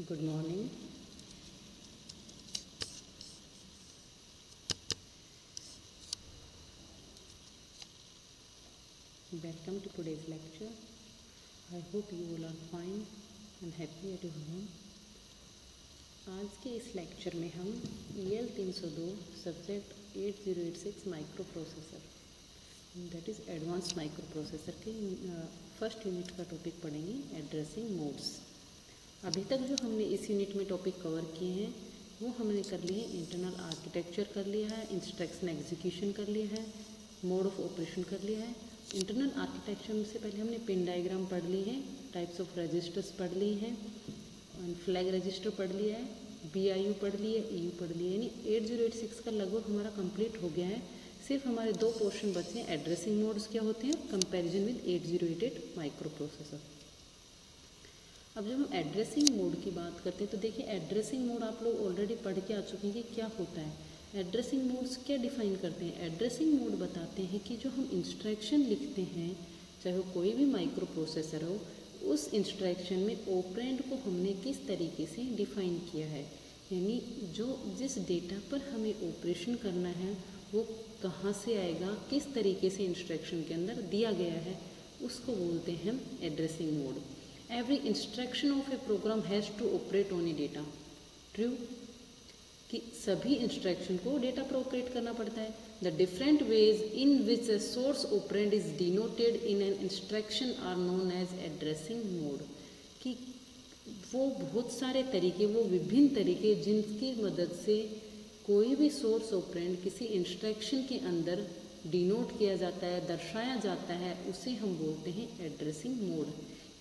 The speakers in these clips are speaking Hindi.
Good morning. Welcome to today's lecture. I hope you all are fine and happy at your home. आज के इस लेक्चर में हम EL 302 subject 8086 micro processor that is advance micro processor के फर्स्ट यूनिट का टॉपिक पढ़ेंगे, एड्रेसिंग मोड्स। अभी तक जो हमने इस यूनिट में टॉपिक कवर किए हैं वो हमने कर लिए हैं। इंटरनल आर्किटेक्चर कर लिया है, इंस्ट्रक्शन एग्जीक्यूशन कर लिया है, मोड ऑफ ऑपरेशन कर लिया है। इंटरनल आर्किटेक्चर से पहले हमने पिन डायग्राम पढ़ ली है, टाइप्स ऑफ रजिस्टर्स पढ़ ली हैं, फ्लैग रजिस्टर पढ़ लिया है, BIU पढ़ लिया है, EU पढ़ लिया है। यानी 8086 का लगभग हमारा कंप्लीट हो गया है। सिर्फ हमारे दो पोर्शन बचे हैं, एड्रेसिंग मोड्स क्या होते हैं, कंपैरिजन विद 8088 माइक्रो प्रोसेसर। अब जब हम एड्रेसिंग मोड की बात करते हैं तो देखिए एड्रेसिंग मोड आप लोग ऑलरेडी पढ़ के आ चुके हैं कि क्या होता है। एड्रेसिंग मोड्स क्या डिफाइन करते हैं? एड्रेसिंग मोड बताते हैं कि जो हम इंस्ट्रक्शन लिखते हैं, चाहे वो कोई भी माइक्रो प्रोसेसर हो, उस इंस्ट्रक्शन में ऑपरेंड को हमने किस तरीके से डिफाइन किया है, यानी जो जिस डेटा पर हमें ऑपरेशन करना है वो कहाँ से आएगा, किस तरीके से इंस्ट्रक्शन के अंदर दिया गया है, उसको बोलते हैं हम addressing mode. Every instruction of a program has to operate on a data. True कि सभी इंस्ट्रक्शन को डेटा पर ऑपरेट करना पड़ता है। The different ways in which a source operand is denoted in an instruction are known as addressing mode. कि वो बहुत सारे तरीके, वो विभिन्न तरीके जिनकी मदद से कोई भी सोर्स ऑपरेंड किसी इंस्ट्रक्शन के अंदर डिनोट किया जाता है, दर्शाया जाता है, उसे हम बोलते हैं एड्रेसिंग मोड।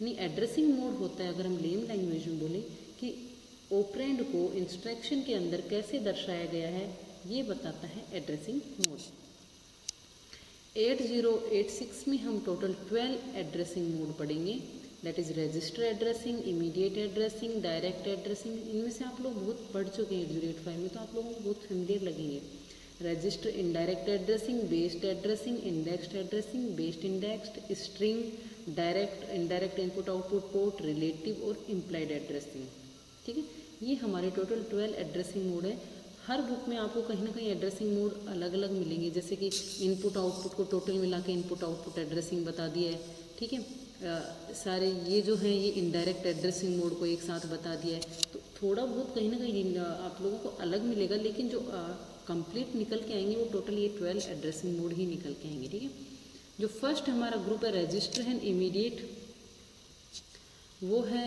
यानी एड्रेसिंग मोड होता है, अगर हम लेम लैंग्वेज में बोले, कि ऑपरेंड को इंस्ट्रक्शन के अंदर कैसे दर्शाया गया है, ये बताता है एड्रेसिंग मोड। 8086 में हम टोटल 12 एड्रेसिंग मोड पढ़ेंगे, that is register addressing, immediate addressing, direct addressing. इनमें से आप लोग बहुत पढ़ चुके हैं 8085 में, तो आप लोगों को बहुत फेमिलियर लगेंगे। Register indirect addressing, based addressing, indexed addressing, based indexed, string, direct indirect input output port, relative और इम्प्लाइड एड्रेसिंग। ठीक है, ये हमारे टोटल 12 एड्रेसिंग मोड है। हर बुक में आपको कहीं ना कहीं एड्रेसिंग मोड अलग अलग मिलेंगे, जैसे कि इनपुट आउटपुट को टोटल मिला के इनपुट आउटपुट एड्रेसिंग बता दिया है। ठीक है, सारे ये जो है ये इनडायरेक्ट एड्रेसिंग मोड को एक साथ बता दिया है। तो थोड़ा बहुत कहीं ना कहीं आप लोगों को अलग मिलेगा, लेकिन जो कंप्लीट निकल के आएंगे वो टोटल ये 12 एड्रेसिंग मोड ही निकल के आएंगे। ठीक है, जो फर्स्ट हमारा ग्रुप है रजिस्टर एंड इमीडिएट, वो है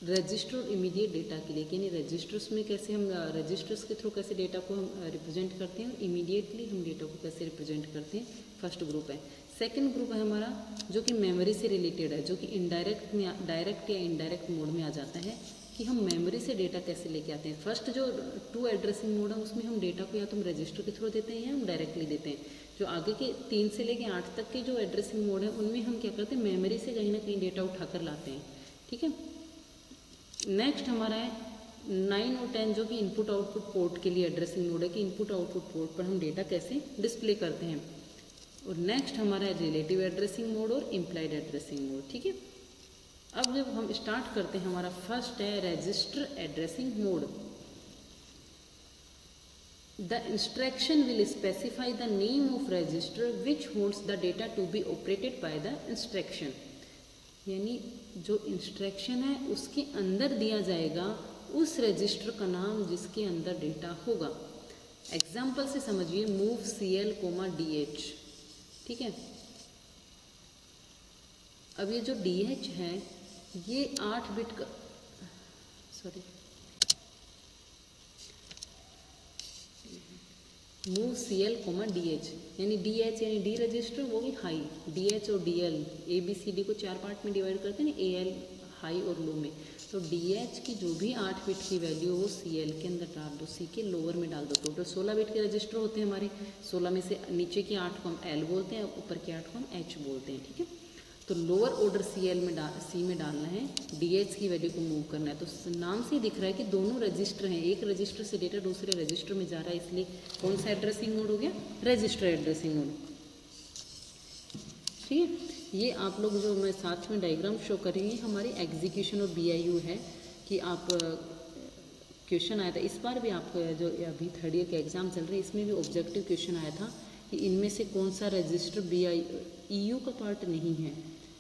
रजिस्टर और इमीडिएट डेटा के लिए, यानी रजिस्टर्स में कैसे हम रजिस्टर्स के थ्रू कैसे डेटा को हम रिप्रेजेंट करते हैं और इमीडिएटली हम डेटा को कैसे रिप्रेजेंट करते हैं, फर्स्ट ग्रुप है। सेकंड ग्रुप है हमारा जो कि मेमोरी से रिलेटेड है, जो कि इनडायरेक्ट में डायरेक्ट या इनडायरेक्ट मोड में आ जाता है, कि हम मेमोरी से डेटा कैसे लेके आते हैं। फर्स्ट जो 2 एड्रेसिंग मोड है उसमें हम डेटा को या तो हम रजिस्टर के थ्रू देते हैं या हम डायरेक्टली देते हैं। जो आगे के 3 से लेके 8 तक के जो एड्रेसिंग मोड है उनमें हम क्या करते हैं, मेमोरी से कहीं ना कहीं डेटा उठाकर लाते हैं। ठीक है, नेक्स्ट हमारा है 9 और 10 जो कि इनपुट आउटपुट पोर्ट के लिए एड्रेसिंग मोड है, कि इनपुट आउटपुट पोर्ट पर हम डेटा कैसे डिस्प्ले करते हैं। और नेक्स्ट हमारा है रिलेटिव एड्रेसिंग मोड और इम्प्लाइड एड्रेसिंग मोड। ठीक है, अब जब हम स्टार्ट करते हैं, हमारा फर्स्ट है register addressing mode. The instruction will specify the name of register which holds the data to be operated by the instruction. यानी जो इंस्ट्रक्शन है उसके अंदर दिया जाएगा उस रजिस्टर का नाम जिसके अंदर डेटा होगा। एग्जाम्पल से समझिए, मूव CL, DH। ठीक है, अब ये जो DH है ये 8 बिट का, सॉरी, मूव CL, DH, यानी DH यानी डी रजिस्टर वो भी हाई, DH और DL ABCD को 4 पार्ट में डिवाइड करते हैं ना, AL हाई और लो में। तो DH की जो भी 8 बिट की वैल्यू वो CL के अंदर डाल दो, C के लोअर में डाल दो। टोटल 16 बिट के रजिस्टर होते हैं हमारे, 16 में से नीचे के 8 को हम L बोलते हैं, ऊपर के 8 को हम H बोलते हैं। ठीक है, तो लोअर ऑर्डर C में डालना है, DH की वैल्यू को मूव करना है। तो नाम से दिख रहा है कि दोनों रजिस्टर हैं, एक रजिस्टर से डेटा दूसरे रजिस्टर में जा रहा है, इसलिए कौन सा एड्रेसिंग मोड हो गया, रजिस्टर एड्रेसिंग मोड। ठीक है, ये आप लोग जो मैं साथ में डायग्राम शो कर रही हूँ हमारी एग्जीक्यूशन और BIU है कि आप क्वेश्चन आया था इस बार भी आप जो अभी थर्ड ईयर के एग्ज़ाम चल रहे हैं इसमें भी ऑब्जेक्टिव क्वेश्चन आया था कि इनमें से कौन सा रजिस्टर EU का पार्ट नहीं है,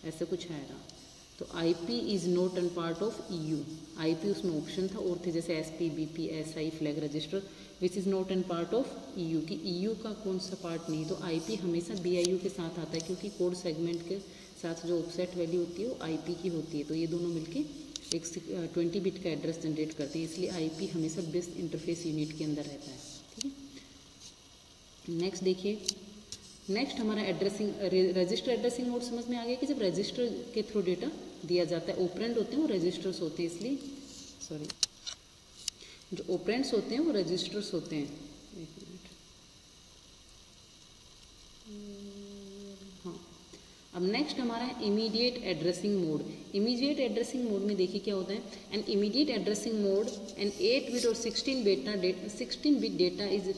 ऐसा कुछ आया था। तो IP is not an part of EU। IP उसमें ऑप्शन था और थे जैसे SP, BP, SI flag register which is not an part of EU कि EU का कौन सा पार्ट नहीं। तो IP हमेशा BIU के साथ आता है क्योंकि कोड सेगमेंट के साथ जो ऑफसेट वैल्यू होती है वो IP की होती है। तो ये दोनों मिलके एक 20 बिट का एड्रेस जनरेट करते हैं, इसलिए IP हमेशा बेस इंटरफेस यूनिट के अंदर रहता है। ठीक है, नेक्स्ट देखिए, नेक्स्ट हमारा एड्रेसिंग रजिस्टर एड्रेसिंग मोड समझ में आ गया कि जब रजिस्टर के थ्रू डेटा दिया जाता है, ऑपरेंड होते हैं वो रजिस्टर्स होते हैं, इसलिए सॉरी जो ऑपरेंड्स होते हैं वो रजिस्टर्स होते हैं। एक मिनट, हाँ। अब नेक्स्ट हमारा है immediate addressing mode. Immediate addressing mode में देखिए क्या होता है, an immediate addressing mode an 8 bit और 16 bit data is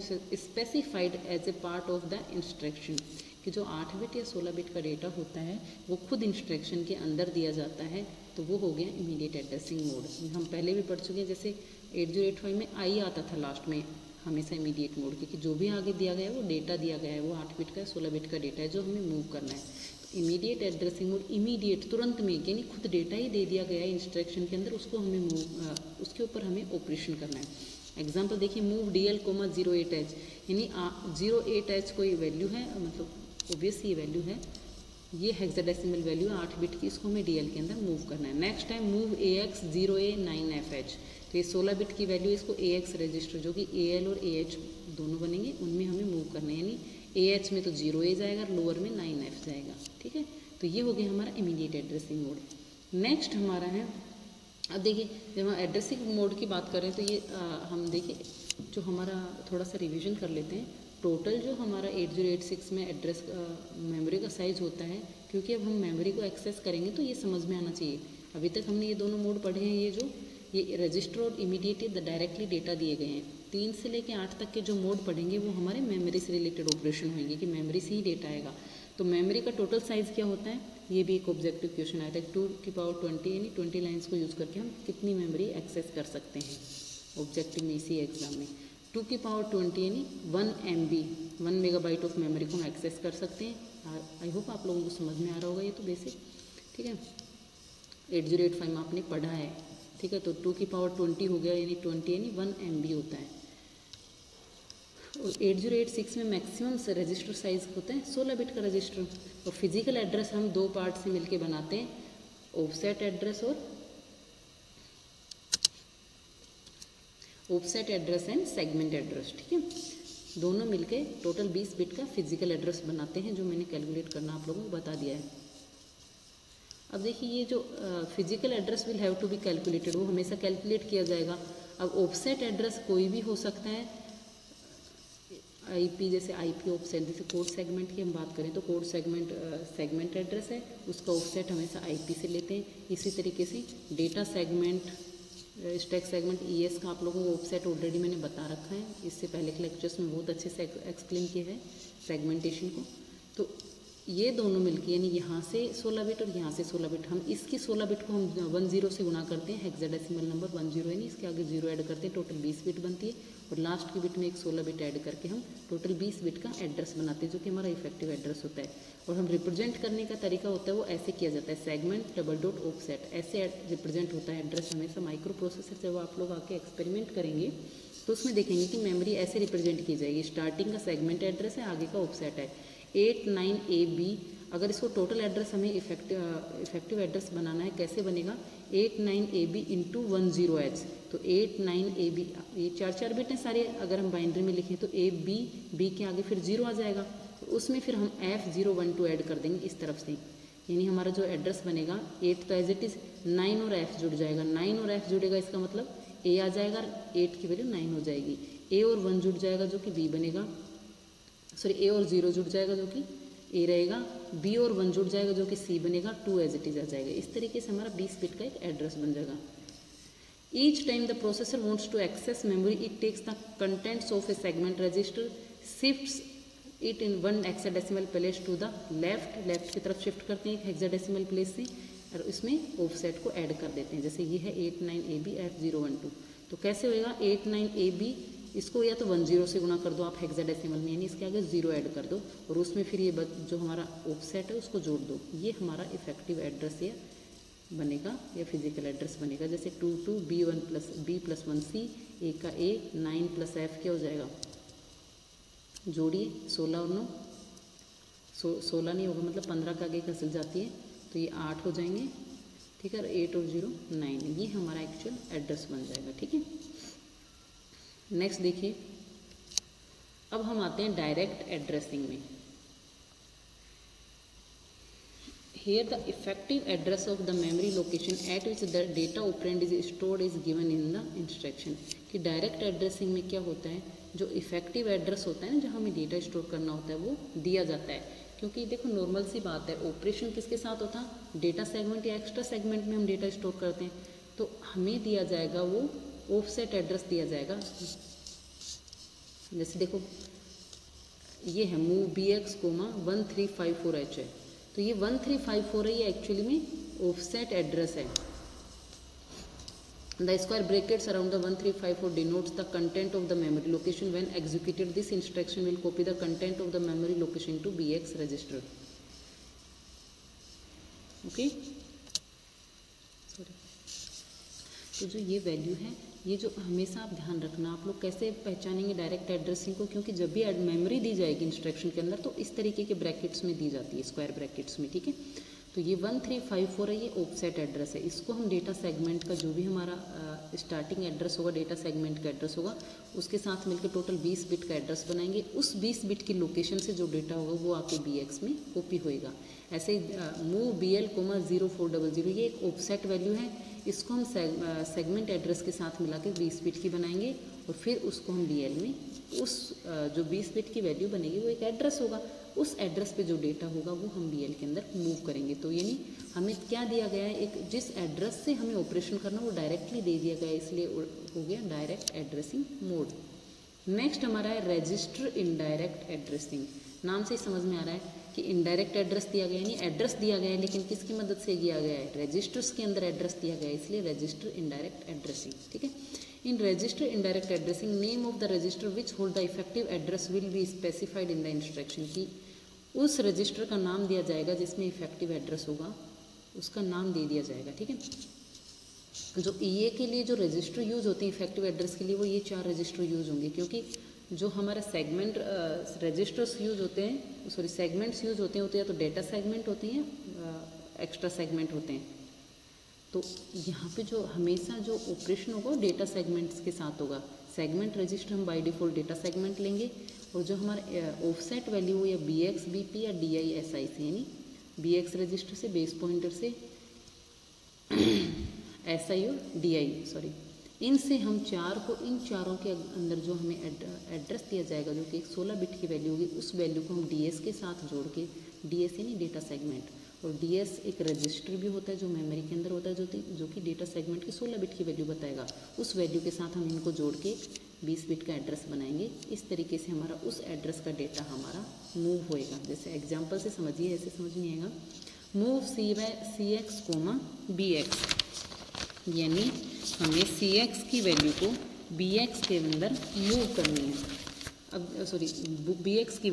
specified as a part of the instruction कि जो 8 बिट या 16 बिट का डेटा होता है वो खुद इंस्ट्रक्शन के अंदर दिया जाता है, तो वो हो गया इमीडिएट एड्रेसिंग मोड। हम पहले भी पढ़ चुके हैं, जैसे 8085 में आई आता था लास्ट में हमेशा इमीडिएट मोड, क्योंकि जो भी आगे दिया गया है वो डेटा दिया गया है, वो 8 बिट का 16 बिट का डेटा है जो हमें मूव करना है। इमीडिएट एड्रेसिंग मोड इमीडिएट तुरंत में, यानी खुद डेटा ही दे दिया गया है इंस्ट्रक्शन के अंदर, उसको हमें मूव उसके ऊपर हमें ऑपरेशन करना है। एग्जांपल देखिए, मूव DL, 08H, यानी 08H कोई वैल्यू है, मतलब ओबियस ये वैल्यू है, ये हेक्साडेसिमल वैल्यू है 8 बिट की, इसको हमें DL के अंदर मूव करना है। Next time move AX 0A9FH, तो ये 16 बिट की वैल्यू, इसको AX रजिस्टर जो कि AL और AH दोनों बनेंगे उनमें हमें मूव करना है, यानी AH में तो 0A जाएगा, लोअर में 9F जाएगा। ठीक है, तो ये हो गया हमारा इमीडिएट एड्रेसिंग मोड। नेक्स्ट हमारा है, अब देखिए जब हम एड्रेसिंग मोड की बात करें तो ये हम देखिए जो हमारा थोड़ा सा रिवीजन कर लेते हैं। टोटल जो हमारा 8086 में एड्रेस मेमोरी का साइज़ होता है, क्योंकि अब हम मेमोरी को एक्सेस करेंगे तो ये समझ में आना चाहिए। अभी तक हमने ये दोनों मोड पढ़े हैं, ये रजिस्टर और इमीडिएट डायरेक्टली डेटा दिए गए हैं। 3 से लेकर 8 तक के जो मोड पढ़ेंगे वो हमारे मेमोरी से रिलेटेड ऑपरेशन होंगे कि मेमोरी से ही डेटा आएगा। तो मेमोरी का टोटल साइज़ क्या होता है, ये भी एक ऑब्जेक्टिव क्वेश्चन आया था, 2 की पावर 20 यानी 20 लाइन्स को यूज़ करके हम कितनी मेमोरी एक्सेस कर सकते हैं ऑब्जेक्टिव में, इसी एग्जाम में 2 की पावर 20 यानी 1 MB 1 मेगाबाइट ऑफ मेमोरी को हम एक्सेस कर सकते हैं। आई होप आप लोगों को समझ में आ रहा होगा ये तो बेसिक। ठीक है, 8085 में आपने पढ़ा है। ठीक है, तो 2 की पावर 20 हो गया, यानी 20 यानी 1 MB होता है। और 8086 में मैक्सिमम रजिस्टर साइज होता है 16 बिट का रजिस्टर। और फिजिकल एड्रेस हम 2 पार्ट से मिलके बनाते हैं, ऑफसेट एड्रेस और offset address and segment address. ठीक है, दोनों मिलके टोटल 20 बिट का फिजिकल एड्रेस बनाते हैं, जो मैंने कैलकुलेट करना आप लोगों को बता दिया है। अब देखिए, ये जो physical address will have to be calculated, वो हमेशा कैलकुलेट किया जाएगा। अब ऑफसेट एड्रेस कोई भी हो सकता है, IP जैसे IP ऑफसेट, जैसे कोड सेगमेंट की हम बात करें तो कोड सेगमेंट सेगमेंट एड्रेस है, उसका ऑफसेट हमेशा IP से लेते हैं। इसी तरीके से data segment, stack segment ES का आप लोगों को ऑफसेट ऑलरेडी मैंने बता रखा है, इससे पहले के लेक्चर्स में बहुत अच्छे से एक्सप्लेन किया है सेगमेंटेशन को। तो ये दोनों मिलके, यानी यहाँ से 16 बिट और यहाँ से 16 बिट, हम इसकी 16 बिट को हम 10 से गुना करते हैं, हेक्साडेसिमल नंबर 10 यानी इसके आगे 0 ऐड करते हैं, टोटल 20 बिट बनती है। और लास्ट की बिट में एक 16 बिट ऐड करके हम टोटल 20 बिट का एड्रेस बनाते हैं, जो कि हमारा इफेक्टिव एड्रेस होता है। और हम रिप्रेजेंट करने का तरीका होता है वो ऐसे किया जाता है, सेगमेंट डबल डॉट ऑफसेट, ऐसे रिप्रेजेंट होता है एड्रेस हमेशा। माइक्रो प्रोसेसर जब आप लोग आके एक्सपेरिमेंट करेंगे तो उसमें देखेंगे कि मेमोरी ऐसे रिप्रेजेंट की जाएगी, स्टार्टिंग का सेगमेंट एड्रेस है, आगे का ऑफसेट है 89AB। अगर इसको टोटल एड्रेस हमें इफेक्टिव एड्रेस बनाना है, कैसे बनेगा, 89AB इंटू 10H। तो 89AB, ये 4 बिट हैं सारे, अगर हम बाइनरी में लिखें तो AB, B के आगे फिर 0 आ जाएगा, तो उसमें फिर हम F012 ऐड कर देंगे इस तरफ से, यानी हमारा जो एड्रेस बनेगा 8 तो एज इट इज़ 9 और F जुड़ जाएगा, 9 और F जुड़ेगा, इसका मतलब A आ जाएगा, 8 की वैल्यू 9 हो जाएगी। A और 1 जुड़ जाएगा जो कि B बनेगा, सॉरी A और 0 जुड़ जाएगा जो कि A रहेगा, B और 1 जुड़ जाएगा जो कि C बनेगा, 2 एज इट इज आ जाएगा। इस तरीके से हमारा 20 बिट का एक एड्रेस बन जाएगा। Each time the processor wants to access memory, it takes the contents of a segment register, shifts it in 1 hexadecimal place to the left की तरफ शिफ्ट करते हैं एक हेक्साडेसिमल प्लेस से, और इसमें ऑफसेट को ऐड कर देते हैं। जैसे ये है 89AB F012, तो कैसे होएगा 89AB, इसको या तो 10 से गुणा कर दो आप हेक्साडेसिमल में, यानी इसके आगे 0 ऐड कर दो, और उसमें फिर ये जो हमारा ऑफसेट है उसको जोड़ दो। ये हमारा इफेक्टिव एड्रेस या बनेगा या फिजिकल एड्रेस बनेगा। जैसे 22 B+1C, A का A, 9 + F क्या हो जाएगा, जोड़िए 16 और 9, 16 नहीं होगा, मतलब 15 का आगे खसल जाती है, तो ये 8 हो जाएंगे, ठीक है, 8 और 0 9, ये हमारा एक्चुअल एड्रेस बन जाएगा, ठीक है। नेक्स्ट देखिए, अब हम आते हैं डायरेक्ट एड्रेसिंग में। Here the effective address of the memory location at which the data operand is stored is given in the instruction। कि डायरेक्ट एड्रेसिंग में क्या होता है, जो इफेक्टिव एड्रेस होता है ना, जहाँ हमें डेटा स्टोर करना होता है वो दिया जाता है। क्योंकि देखो नॉर्मल सी बात है, ऑपरेशन किसके साथ होता है, डेटा सेगमेंट या एक्स्ट्रा सेगमेंट में हम डेटा स्टोर करते हैं, तो हमें दिया जाएगा वो ऑफसेट एड्रेस दिया जाएगा। जैसे देखो ये है मूव BX, 1354H है, तो ये 1354 है, ये एक्चुअली में ऑफसेट एड्रेस है। The square brackets around the 1354 denotes the content of the memory location. When executed this instruction will copy the content of the memory location to BX register. Okay, sorry, तो जो ये वैल्यू है, ये जो हमेशा आप ध्यान रखना, आप लोग कैसे पहचानेंगे डायरेक्ट एड्रेसिंग को, क्योंकि जब भी मेमोरी दी जाएगी इंस्ट्रक्शन के अंदर तो इस तरीके के ब्रैकेट्स में दी जाती है, स्क्वायर ब्रैकेट्स में, ठीक है। तो ये 1354 है, ये ऑफसेट एड्रेस है। इसको हम डेटा सेगमेंट का जो भी हमारा स्टार्टिंग एड्रेस होगा, डेटा सेगमेंट का एड्रेस होगा, उसके साथ मिलकर टोटल 20 बिट का एड्रेस बनाएंगे। उस 20 बिट की लोकेशन से जो डेटा होगा वो आके BX में कॉपी होएगा। ऐसे ही मूव BL, 0400, ये एक ऑफसेट वैल्यू है, इसको हम सेगमेंट एड्रेस के साथ मिला के 20 बिट की बनाएंगे, और फिर उसको हम BL में उस जो 20 बिट की वैल्यू बनेगी वो एक एड्रेस होगा, उस एड्रेस पे जो डेटा होगा वो हम BL के अंदर मूव करेंगे। तो यानी हमें क्या दिया गया है, एक जिस एड्रेस से हमें ऑपरेशन करना वो डायरेक्टली दे दिया गया है, इसलिए हो गया डायरेक्ट एड्रेसिंग मोड। नेक्स्ट हमारा है रजिस्टर इनडायरेक्ट एड्रेसिंग। नाम से ही समझ में आ रहा है कि इनडायरेक्ट एड्रेस दिया गया है, यानी एड्रेस दिया गया है लेकिन किसकी मदद से दिया गया है, रजिस्टर्स के अंदर एड्रेस दिया गया है, इसलिए रजिस्टर इनडायरेक्ट एड्रेसिंग, ठीक है। In register indirect addressing, name of the register which hold the effective address will be specified in the instruction. की उस रजिस्टर का नाम दिया जाएगा जिसमें इफेक्टिव एड्रेस होगा, उसका नाम दे दिया जाएगा, ठीक है। जो EA के लिए जो रजिस्टर यूज होते हैं इफेक्टिव एड्रेस के लिए, वो ये 4 रजिस्टर यूज होंगे, क्योंकि जो हमारा सेगमेंट रजिस्टर्स यूज होते हैं, सॉरी सेगमेंट्स यूज होते हैं, या तो डेटा सेगमेंट होते हैं, एक्स्ट्रा सेगमेंट होते हैं। तो यहाँ पे जो हमेशा जो ऑपरेशन होगा वो डेटा सेगमेंट्स के साथ होगा। सेगमेंट रजिस्टर हम बाय डिफ़ॉल्ट डेटा सेगमेंट लेंगे, और जो हमारा ऑफसेट वैल्यू हो या BX, BP या DI SI से, यानी BX रजिस्टर से, बेस पॉइंटर से, SI और DI, सॉरी, इनसे हम इन चारों के अंदर जो हमें एड्रेस दिया जाएगा, जो कि एक 16 बिट की वैल्यू होगी, उस वैल्यू को हम DS के साथ जोड़ के, DS यानी डेटा सेगमेंट, और DS एक रजिस्टर भी होता है जो मेमोरी के अंदर होता है, जो कि डेटा सेगमेंट की 16 बिट की वैल्यू बताएगा, उस वैल्यू के साथ हम इनको जोड़ के 20 बिट का एड्रेस बनाएंगे। इस तरीके से हमारा उस एड्रेस का डेटा हमारा मूव होएगा। जैसे एग्जांपल से समझिए, ऐसे समझ नहीं आएगा। मूव CX, BX, यानी हमें CX की वैल्यू को BX के अंदर मूव करनी है। अब सॉरी BX की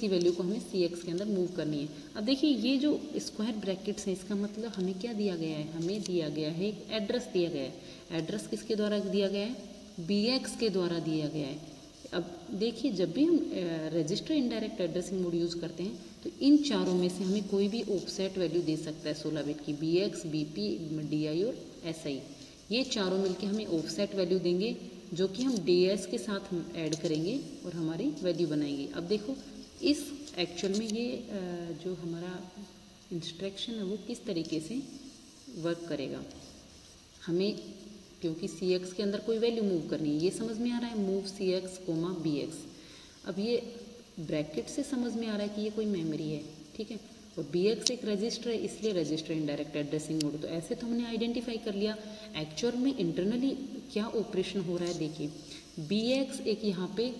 वैल्यू को हमें CX के अंदर मूव करनी है। अब देखिए ये जो स्क्वायर ब्रैकेट्स हैं, इसका मतलब हमें क्या दिया गया है, हमें दिया गया है एक एड्रेस दिया गया है। एड्रेस किसके द्वारा दिया गया है, BX के द्वारा दिया गया है। अब देखिए जब भी हम register indirect addressing mode use करते हैं तो इन चारों में से हमें कोई भी ऑफसेट वैल्यू दे सकता है 16 बिट की, BX, BP, DI और SI, ये चारों मिलके हमें ऑफसेट वैल्यू देंगे, जो कि हम DS के साथ ऐड करेंगे और हमारी वैल्यू बनाएंगे। अब देखो इस एक्चुअल में ये जो हमारा इंस्ट्रक्शन है वो किस तरीके से वर्क करेगा, हमें क्योंकि CX के अंदर कोई वैल्यू मूव करनी है, ये समझ में आ रहा है, मूव CX, BX। अब ये ब्रैकेट से समझ में आ रहा है कि ये कोई मेमोरी है, ठीक है, और BX एक रजिस्टर है, इसलिए रजिस्टर इनडायरेक्ट एड्रेसिंग मोड। तो ऐसे तो हमने आइडेंटिफाई कर लिया। एक्चुअल में इंटरनली क्या ऑपरेशन हो रहा है, देखिए BX एक यहाँ पे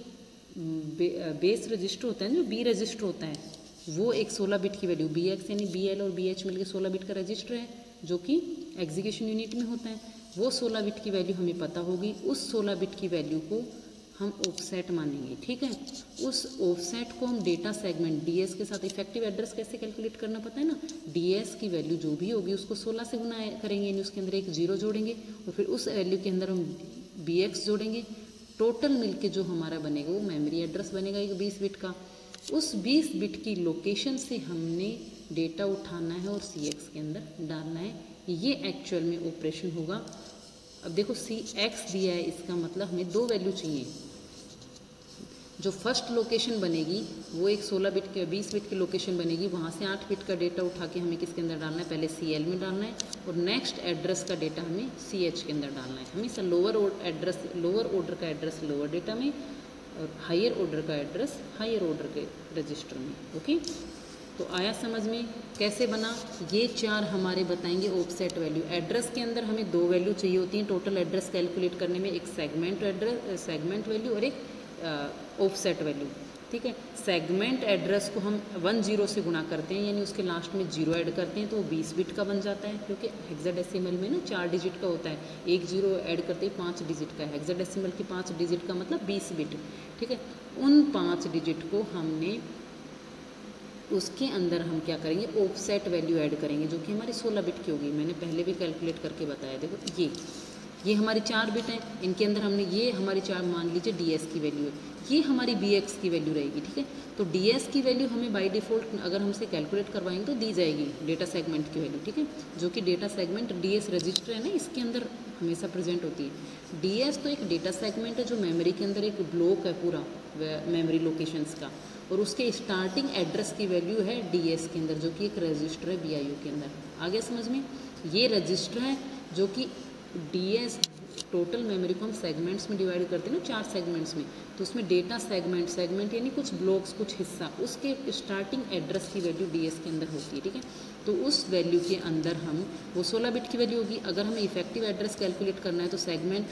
बेस रजिस्टर होता है, जो बी रजिस्टर होता है, वो एक 16 बिट की वैल्यू, बी एक्स यानी बी एल और बी एच मिलकर 16 बिट का रजिस्टर है जो कि एग्जीक्यूशन यूनिट में होता है। वो 16 बिट की वैल्यू हमें पता होगी, उस 16 बिट की वैल्यू को हम ऑफसेट मानेंगे। ठीक है, उस ऑफसेट को हम डेटा सेगमेंट डीएस के साथ, इफेक्टिव एड्रेस कैसे कैलकुलेट करना पता है ना, डीएस की वैल्यू जो भी होगी उसको 16 से गुना करेंगे, यानी उसके अंदर एक जीरो जोड़ेंगे और फिर उस वैल्यू के अंदर हम बी एक्स जोड़ेंगे। टोटल मिलके जो हमारा बनेगा वो मेमोरी एड्रेस बनेगा एक 20 बिट का। उस 20 बिट की लोकेशन से हमने डेटा उठाना है और सी एक्स के अंदर डालना है। ये एक्चुअल में ऑपरेशन होगा। अब देखो सी एक्स दिया है, इसका मतलब हमें दो वैल्यू चाहिए। जो फर्स्ट लोकेशन बनेगी वो एक 16 बिट के 20 बिट की लोकेशन बनेगी, वहाँ से 8 बिट का डेटा उठा के हमें किसके अंदर डालना है, पहले सी एल में डालना है और नेक्स्ट एड्रेस का डेटा हमें सी एच के अंदर डालना है। हमेशा लोअर ऑर्डर का एड्रेस लोअर डेटा में और हायर ऑर्डर का एड्रेस हायर ऑर्डर के रजिस्टर में। ओके, तो आया समझ में कैसे बना? ये चार हमारे बताएंगे ऑफसेट वैल्यू। एड्रेस के अंदर हमें दो वैल्यू चाहिए होती हैं टोटल एड्रेस कैलकुलेट करने में, एक सेगमेंट वैल्यू और एक ऑफसेट वैल्यू। ठीक है, सेगमेंट एड्रेस को हम 10 से गुना करते हैं, यानी उसके लास्ट में जीरो ऐड करते हैं तो वो 20 बिट का बन जाता है, क्योंकि हेक्साडेसिमल में ना 4 डिजिट का होता है, एक जीरो ऐड करते ही 5 डिजिट का है। हेक्साडेसिमल की 5 डिजिट का मतलब 20 बिट। ठीक है, उन 5 डिजिट को हमने उसके अंदर हम क्या करेंगे, ऑफसेट वैल्यू ऐड करेंगे जो कि हमारी 16 बिट की होगी। मैंने पहले भी कैलकुलेट करके बताया। देखो ये हमारी 4 बिट हैं, इनके अंदर हमने ये हमारी 4 मान लीजिए डीएस की वैल्यू है, ये हमारी बीएक्स की वैल्यू रहेगी। ठीक है, तो डीएस की वैल्यू हमें बाय डिफ़ॉल्ट अगर हमसे कैलकुलेट करवाएंगे तो दी जाएगी डेटा सेगमेंट की वैल्यू। ठीक है, जो कि डेटा सेगमेंट डीएस रजिस्टर है ना, इसके अंदर हमेशा प्रेजेंट होती है। डीएस तो एक डेटा सेगमेंट है जो मेमोरी के अंदर एक ब्लॉक है पूरा मेमोरी लोकेशंस का, और उसके स्टार्टिंग एड्रेस की वैल्यू है डीएस के अंदर, जो कि एक रजिस्टर है बीआईओ के अंदर। आ गया समझ में? ये रजिस्टर है जो कि डीएस टोटल मेमोरी को हम सेगमेंट्स में डिवाइड करते हैं ना, 4 सेगमेंट्स में, तो उसमें डेटा सेगमेंट यानी कुछ ब्लॉक्स, कुछ हिस्सा, उसके स्टार्टिंग एड्रेस की वैल्यू डीएस के अंदर होती है। ठीक है, तो उस वैल्यू के अंदर हम वो 16 बिट की वैल्यू होगी। अगर हमें इफेक्टिव एड्रेस कैलकुलेट करना है तो सेगमेंट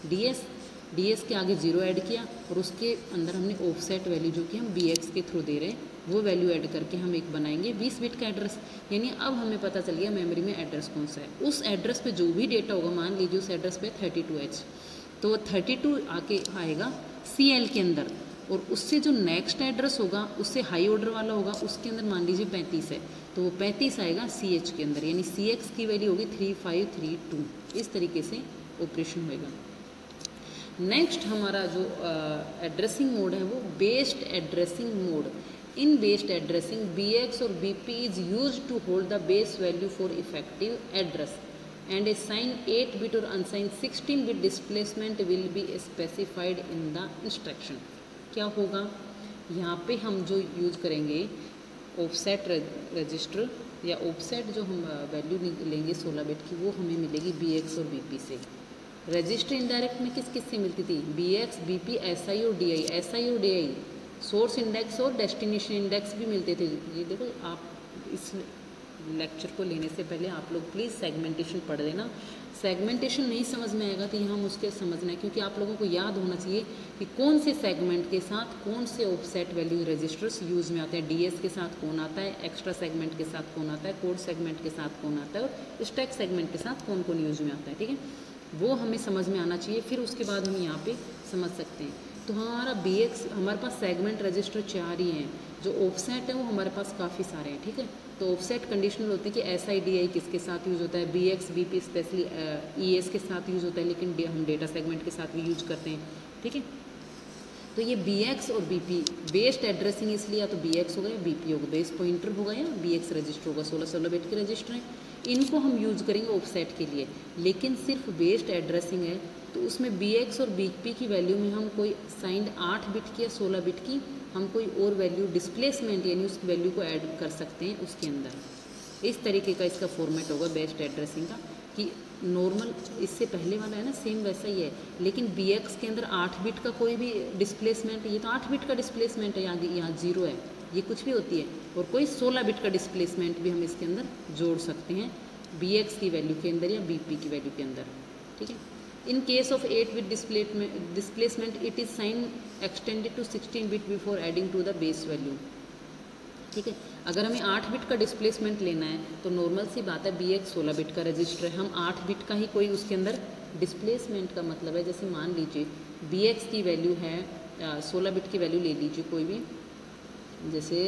डीएस के आगे जीरो ऐड किया और उसके अंदर हमने ऑफसेट वैल्यू जो कि हम बीएक्स के थ्रू दे रहे हैं वो वैल्यू ऐड करके हम एक बनाएंगे 20 बिट का एड्रेस। यानी अब हमें पता चल गया मेमोरी में एड्रेस कौन सा है। उस एड्रेस पे जो भी डेटा होगा, मान लीजिए उस एड्रेस पे 32H, तो वो 32 आके आएगा CL के अंदर, और उससे जो नेक्स्ट एड्रेस होगा उससे हाई ऑर्डर वाला होगा, उसके अंदर मान लीजिए 35 है, तो वो 35 आएगा CH के अंदर, यानी CX की वैल्यू होगी 3532। इस तरीके से ऑपरेशन होएगा। नेक्स्ट हमारा जो एड्रेसिंग मोड है वो based addressing mode. In based addressing BX और BP is used to hold the base value for effective address and a signed 8-bit or unsigned 16-bit displacement will be specified in the instruction। क्या होगा यहाँ पे हम जो यूज करेंगे ऑफसेट रजिस्टर या ऑफसेट जो हम वैल्यू लेंगे 16 बिट की, वो हमें मिलेगी BX और BP से। रजिस्टर इनडायरेक्ट में किस किस से मिलती थी? BX, BP, SI और DI। SI और DI सोर्स इंडेक्स और डेस्टिनेशन इंडेक्स भी मिलते थे। ये देखो, आप इस लेक्चर को लेने से पहले आप लोग प्लीज़ सेगमेंटेशन पढ़ लेना। सेगमेंटेशन नहीं समझ में आएगा तो यहाँ मुश्किल समझना है, क्योंकि आप लोगों को याद होना चाहिए कि कौन से सेगमेंट के साथ कौन से ऑफसेट वैल्यू रजिस्टर्स यूज़ में आते हैं। डीएस के साथ कौन आता है, एक्स्ट्रा सेगमेंट के साथ कौन आता है, कोड सेगमेंट के साथ कौन आता है और स्टैक सेगमेंट के साथ कौन कौन यूज़ में आता है। ठीक है, वो हमें समझ में आना चाहिए, फिर उसके बाद हम यहाँ पे समझ सकते हैं। तो हमारा BX, हमारे पास सेगमेंट रजिस्टर 4 ही हैं। जो ऑफसेट है वो हमारे पास काफ़ी सारे हैं। ठीक है, तो ऑफसेट कंडीशनल होती है कि SI DI किसके साथ यूज़ होता है, BX BP स्पेशली ES के साथ यूज़ होता है, लेकिन हम डेटा सेगमेंट के साथ भी यूज करते हैं। ठीक है, तो ये BX और BP बेस्ड एड्रेसिंग, इसलिए या तो BX होगा या BP होगा, बेस पॉइंटर होगा या BX रजिस्टर होगा। 16 बिट के रजिस्टर हैं, इनको हम यूज़ करेंगे ऑफसेट के लिए। लेकिन सिर्फ बेस्ड एड्रेसिंग है तो उसमें BX और BP की वैल्यू में हम कोई साइंड 8 बिट की या 16 बिट की हम कोई और वैल्यू डिस्प्लेसमेंट यानी उस वैल्यू को ऐड कर सकते हैं उसके अंदर। इस तरीके का इसका फॉर्मेट होगा बेस्ड एड्रेसिंग का, कि नॉर्मल इससे पहले वाला है ना सेम वैसा ही है, लेकिन BX के अंदर 8 बिट का कोई भी डिस्प्लेसमेंट, ये तो 8 बिट का डिस्प्लेसमेंट है, यहाँ 0 है, ये कुछ भी होती है, और कोई 16 बिट का डिस्प्लेसमेंट भी हम इसके अंदर जोड़ सकते हैं BX की वैल्यू के अंदर या BP की वैल्यू के अंदर। ठीक है, in case of 8 bit displacement it is sign extended to 16 bit before adding to the base value. ठीक है, अगर हमें 8 बिट का डिस्प्लेसमेंट लेना है तो नॉर्मल सी बात है, BX 16 बिट का रजिस्टर है, हम 8 बिट का ही कोई उसके अंदर डिस्प्लेसमेंट का मतलब है, जैसे मान लीजिए BX की वैल्यू है 16 बिट की वैल्यू ले लीजिए कोई भी, जैसे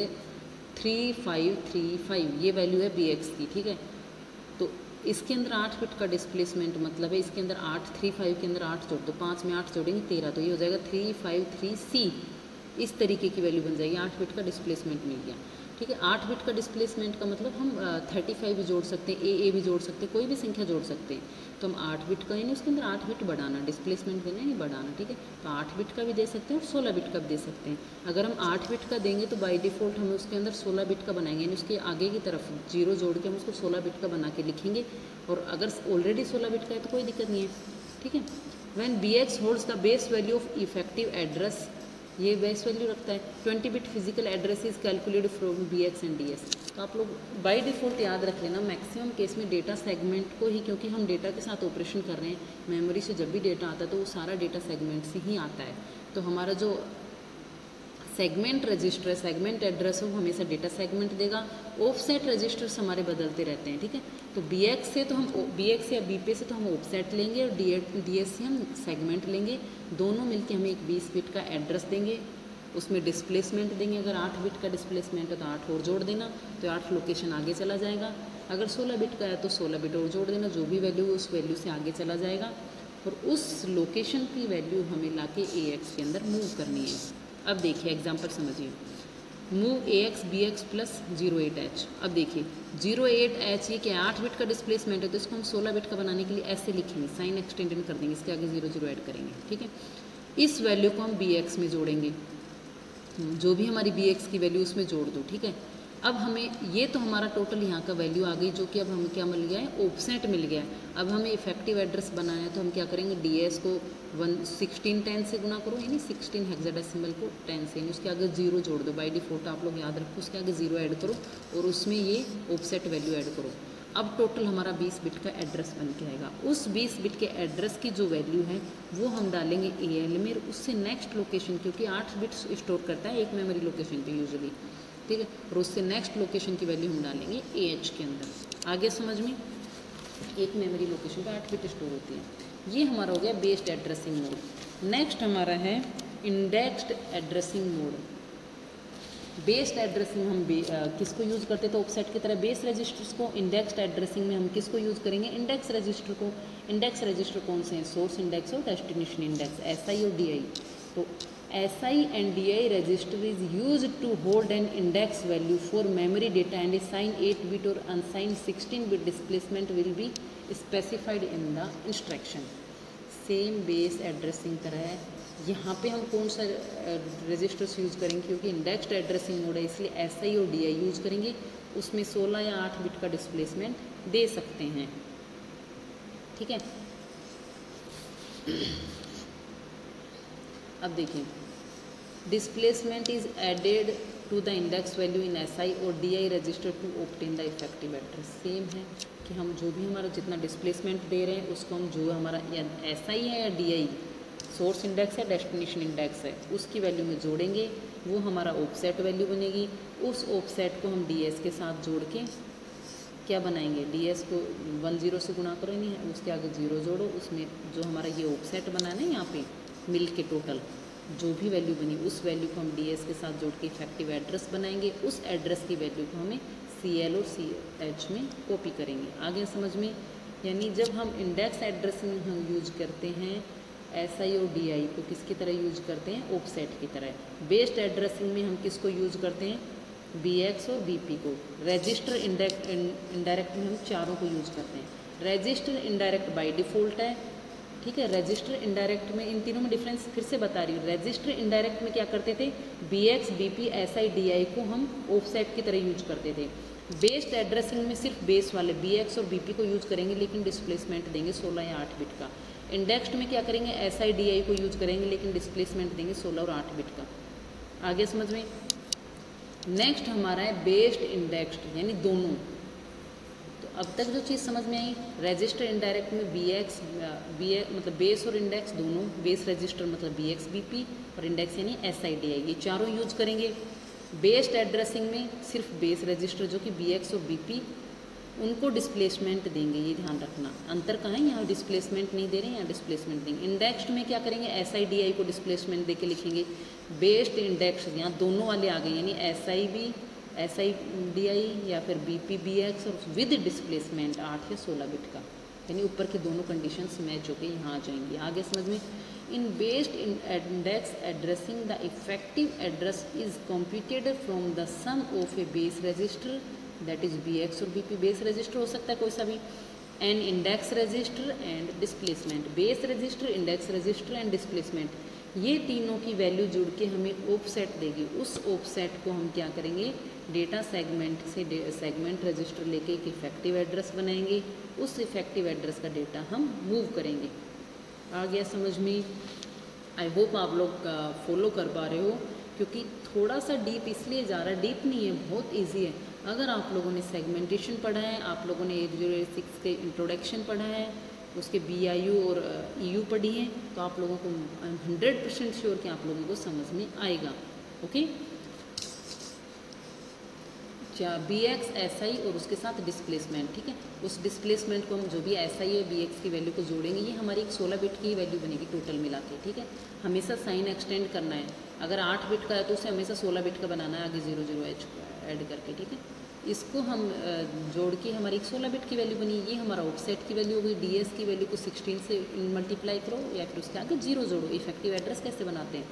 3535 ये वैल्यू है BX की। ठीक है, तो इसके अंदर 8 बिट का डिस्प्लेसमेंट मतलब है इसके अंदर 835 के अंदर 8 जोड़ दो, 5 में 8 जोड़ेंगे 13, तो ये हो जाएगा 353C। इस तरीके की वैल्यू बन जाएगी, 8 बिट का डिस्प्लेसमेंट मिल गया। ठीक है, 8 बिट का डिस्प्लेसमेंट का मतलब हम 35 भी जोड़ सकते हैं, ए भी जोड़ सकते हैं, कोई भी संख्या जोड़ सकते हैं। तो हम 8 बिट का यानी उसके अंदर 8 बिट बढ़ाना, डिस्प्लेसमेंट देना यानी बढ़ाना। ठीक है, तो 8 बिट का भी दे सकते हैं और 16 बिट का भी दे सकते हैं। अगर हम 8 बिट का देंगे तो बाय डिफ़ॉल्ट हमें उसके अंदर 16 बिट का बनाएंगे, यानी उसके आगे की तरफ 0 जोड़ के हम उसको 16 बिट का बना के लिखेंगे। और अगर ऑलरेडी 16 बिट का है तो कोई दिक्कत नहीं है। ठीक है, when BX holds the base value of effective address, ये बेस वैल्यू रखता है, 20 bit physical address is calculated from BX and DS। तो आप लोग बाय डिफ़ॉल्ट याद रख लेना, मैक्सिमम केस में डेटा सेगमेंट को ही, क्योंकि हम डेटा के साथ ऑपरेशन कर रहे हैं, मेमोरी से जब भी डेटा आता है तो वो सारा डेटा सेगमेंट से ही आता है। तो हमारा जो सेगमेंट रजिस्टर है, सेगमेंट एड्रेस है, वो हमेशा डेटा सेगमेंट देगा। ऑफसेट रजिस्टर्स हमारे बदलते रहते हैं। ठीक है, तो BX से तो हम BX या BP से तो हम ऑफसेट लेंगे और DS से हम सेगमेंट लेंगे, दोनों मिलके हमें एक 20 बिट का एड्रेस देंगे, उसमें डिस्प्लेसमेंट देंगे। अगर 8 बिट का डिस्प्लेसमेंट है तो 8 और जोड़ देना, तो 8 लोकेशन आगे चला जाएगा। अगर 16 बिट का है तो 16 बिट और जोड़ देना, जो भी वैल्यू उस वैल्यू से आगे चला जाएगा और उस लोकेशन की वैल्यू हमें लाके AX के अंदर मूव करनी है। अब देखिए एग्जाम्पल समझिए, move AX BX plus 08H। अब देखिए 08H ये क्या 8 बिट का डिस्प्लेसमेंट है, तो इसको हम 16 बिट का बनाने के लिए ऐसे लिखेंगे, साइन एक्सटेंडेड कर देंगे, इसके आगे 00 ऐड करेंगे। ठीक है, इस वैल्यू को हम BX में जोड़ेंगे, जो भी हमारी BX की वैल्यू उसमें जोड़ दो। ठीक है, अब हमें ये तो हमारा टोटल यहाँ का वैल्यू आ गई, जो कि अब हमें क्या मिल गया है, ऑफसेट मिल गया है। अब हमें इफेक्टिव एड्रेस बनाना है तो हम क्या करेंगे, DS को 16 10 से गुना करो, यानी 16 हेक्साडेसिमल को 10 से, यानी उसके आगे 0 जोड़ दो। बाय डिफ़ॉल्ट आप लोग याद रखो, उसके आगे 0 ऐड करो और उसमें ये ऑफसेट वैल्यू ऐड करो। अब टोटल हमारा 20 बिट का एड्रेस बन के आएगा। उस 20 बिट के एड्रेस की जो वैल्यू है वो हम डालेंगे AL में, उससे नेक्स्ट लोकेशन, क्योंकि 8 बिट स्टोर करता है एक मेमोरी लोकेशन पे यूजुअली। ठीक है, और उससे नेक्स्ट लोकेशन की वैल्यू हम डालेंगे AH के अंदर। आगे समझ में, एक मेमोरी लोकेशन पे 8 बिट स्टोर होती है। ये हमारा हो गया बेस्ड एड्रेसिंग मोड। नेक्स्ट हमारा है indexed addressing mode. Based addressing हम किसको यूज़ करते हैं, तो ऑफसेट की तरह बेस रजिस्टर्स को। इंडेक्स्ड एड्रेसिंग में हम किसको यूज़ करेंगे, इंडेक्स रजिस्टर को। इंडेक्स रजिस्टर कौन से हैं, सोर्स इंडेक्स और डेस्टिनेशन इंडेक्स, SI और DI। तो SI and DI register is used to hold an index value for memory data and assigned 8-bit or unsigned 16-bit displacement will be specified in the instruction। Same base addressing तरह है, यहाँ पे हम कौन सा रजिस्टर्स यूज़ करेंगे, क्योंकि इंडेक्स्ड एड्रेसिंग मोड है इसलिए SI और DI यूज़ करेंगे। उसमें 16 या 8 बिट का डिस्प्लेसमेंट दे सकते हैं। ठीक है, अब देखिए displacement is added to the index value in SI और DI register to obtain the effective address. Same है कि हम जो भी हमारा जितना डिस्प्लेसमेंट दे रहे हैं उसको हम जो हमारा या SI है या DI, सोर्स इंडेक्स है डेस्टिनेशन इंडेक्स है, उसकी वैल्यू में जोड़ेंगे, वो हमारा ऑफसेट वैल्यू बनेगी। उस ऑफसेट को हम DS के साथ जोड़ के क्या बनाएंगे, DS को 10 से गुना करो, नहीं उसके आगे 0 जोड़ो, उसमें जो हमारा ये ऑफसेट बना है ना यहाँ पे मिल के टोटल जो भी वैल्यू बनी उस वैल्यू को हम DS के साथ जोड़ के इफेक्टिव एड्रेस बनाएंगे। उस एड्रेस की वैल्यू को हमें CL और CH में कॉपी करेंगे। आगे समझ में, यानी जब हम इंडेक्स एड्रेसिंग हम यूज करते हैं SI और DI को किसकी तरह यूज करते हैं, ऑफसेट की तरह। बेस्ड एड्रेसिंग में हम किसको यूज करते हैं, BX और BP को। रजिस्टर इनडायरेक्ट में हम चारों को यूज करते हैं। रजिस्टर इनडायरेक्ट बाय डिफ़ॉल्ट है, ठीक है। रजिस्टर इनडायरेक्ट में इन तीनों में डिफरेंस फिर से बता रही हूँ। रजिस्टर इनडायरेक्ट में क्या करते थे, BX BP SI DI को हम ऑफसेट की तरह यूज करते थे। बेस्ड एड्रेसिंग में सिर्फ बेस वाले BX और BP को यूज करेंगे, लेकिन डिस्प्लेसमेंट देंगे 16 या 8 बिट का। इंडेक्स्ड में क्या करेंगे, SI DI को यूज करेंगे, लेकिन डिस्प्लेसमेंट देंगे 16 और 8 बिट का। आगे समझ में। नेक्स्ट हमारा है बेस्ड इंडेक्स्ड, यानी दोनों। तो अब तक जो चीज़ समझ में आई, रजिस्टर इनडायरेक्ट में BX मतलब बेस और इंडेक्स दोनों, बेस रजिस्टर मतलब BX BP और इंडेक्स यानी SIDI, ये चारों यूज करेंगे। बेस्ड एड्रेसिंग में सिर्फ बेस रजिस्टर जो कि BX और BP उनको डिस्प्लेसमेंट देंगे, ये ध्यान रखना। अंतर कहाँ है, यहाँ डिस्प्लेसमेंट नहीं दे रहे हैं, यहाँ डिस्प्लेसमेंट देंगे। इंडेक्स्ड में क्या करेंगे, SIDI को डिस्प्लेसमेंट दे के लिखेंगे। बेस्ड इंडेक्स यहाँ दोनों वाले आ गए, यानी SIDI या फिर BP BX और विद डिस्प्लेसमेंट 8 या 16 बिट का, यानी ऊपर के दोनों कंडीशंस मैच होकर यहाँ आ जाएंगी। आगे समझ में, in based index addressing the effective address is computed from the sum of a base register that is BX और BP। बेस रजिस्टर हो सकता है कोई सा भी, and index register and displacement. Base register, index register and displacement, ये तीनों की वैल्यू जुड़ के हमें ऑफसेट देगी। उस ऑफसेट को हम क्या करेंगे, डेटा सेगमेंट से सेगमेंट रजिस्टर लेके एक इफेक्टिव एड्रेस बनाएंगे, उस इफेक्टिव एड्रेस का डेटा हम मूव करेंगे। आ गया समझ में? आई होप आप लोग फॉलो कर पा रहे हो, क्योंकि थोड़ा सा डीप इसलिए जा रहा है, डीप नहीं है, बहुत ईजी है। अगर आप लोगों ने सेगमेंटेशन पढ़ा है, आप लोगों ने 8086 के इंट्रोडक्शन पढ़ा है, उसके BIU और EU पढ़ी है, तो आप लोगों को 100% श्योर कि आप लोगों को समझ में आएगा। ओके, BX SI और उसके साथ डिस्प्लेसमेंट, ठीक है। उस डिस्प्लेसमेंट को हम जो भी SI और BX की वैल्यू को जोड़ेंगे, ये हमारी एक 16 बिट की वैल्यू बनेगी टोटल मिला के, ठीक है। हमेशा साइन एक्सटेंड करना है, अगर 8 बिट का है तो उसे हमेशा 16 बिट का बनाना है आगे 00H ऐड करके, ठीक है। इसको हम जोड़ के हमारी एक 16 बिट की वैल्यू बनी, ये हमारा ऑफसेट की वैल्यू हो गई। DS की वैल्यू को 16 से मल्टीप्लाई करो या फिर उसके आगे 0 जोड़ो। इफेक्टिव एड्रेस कैसे बनाते हैं,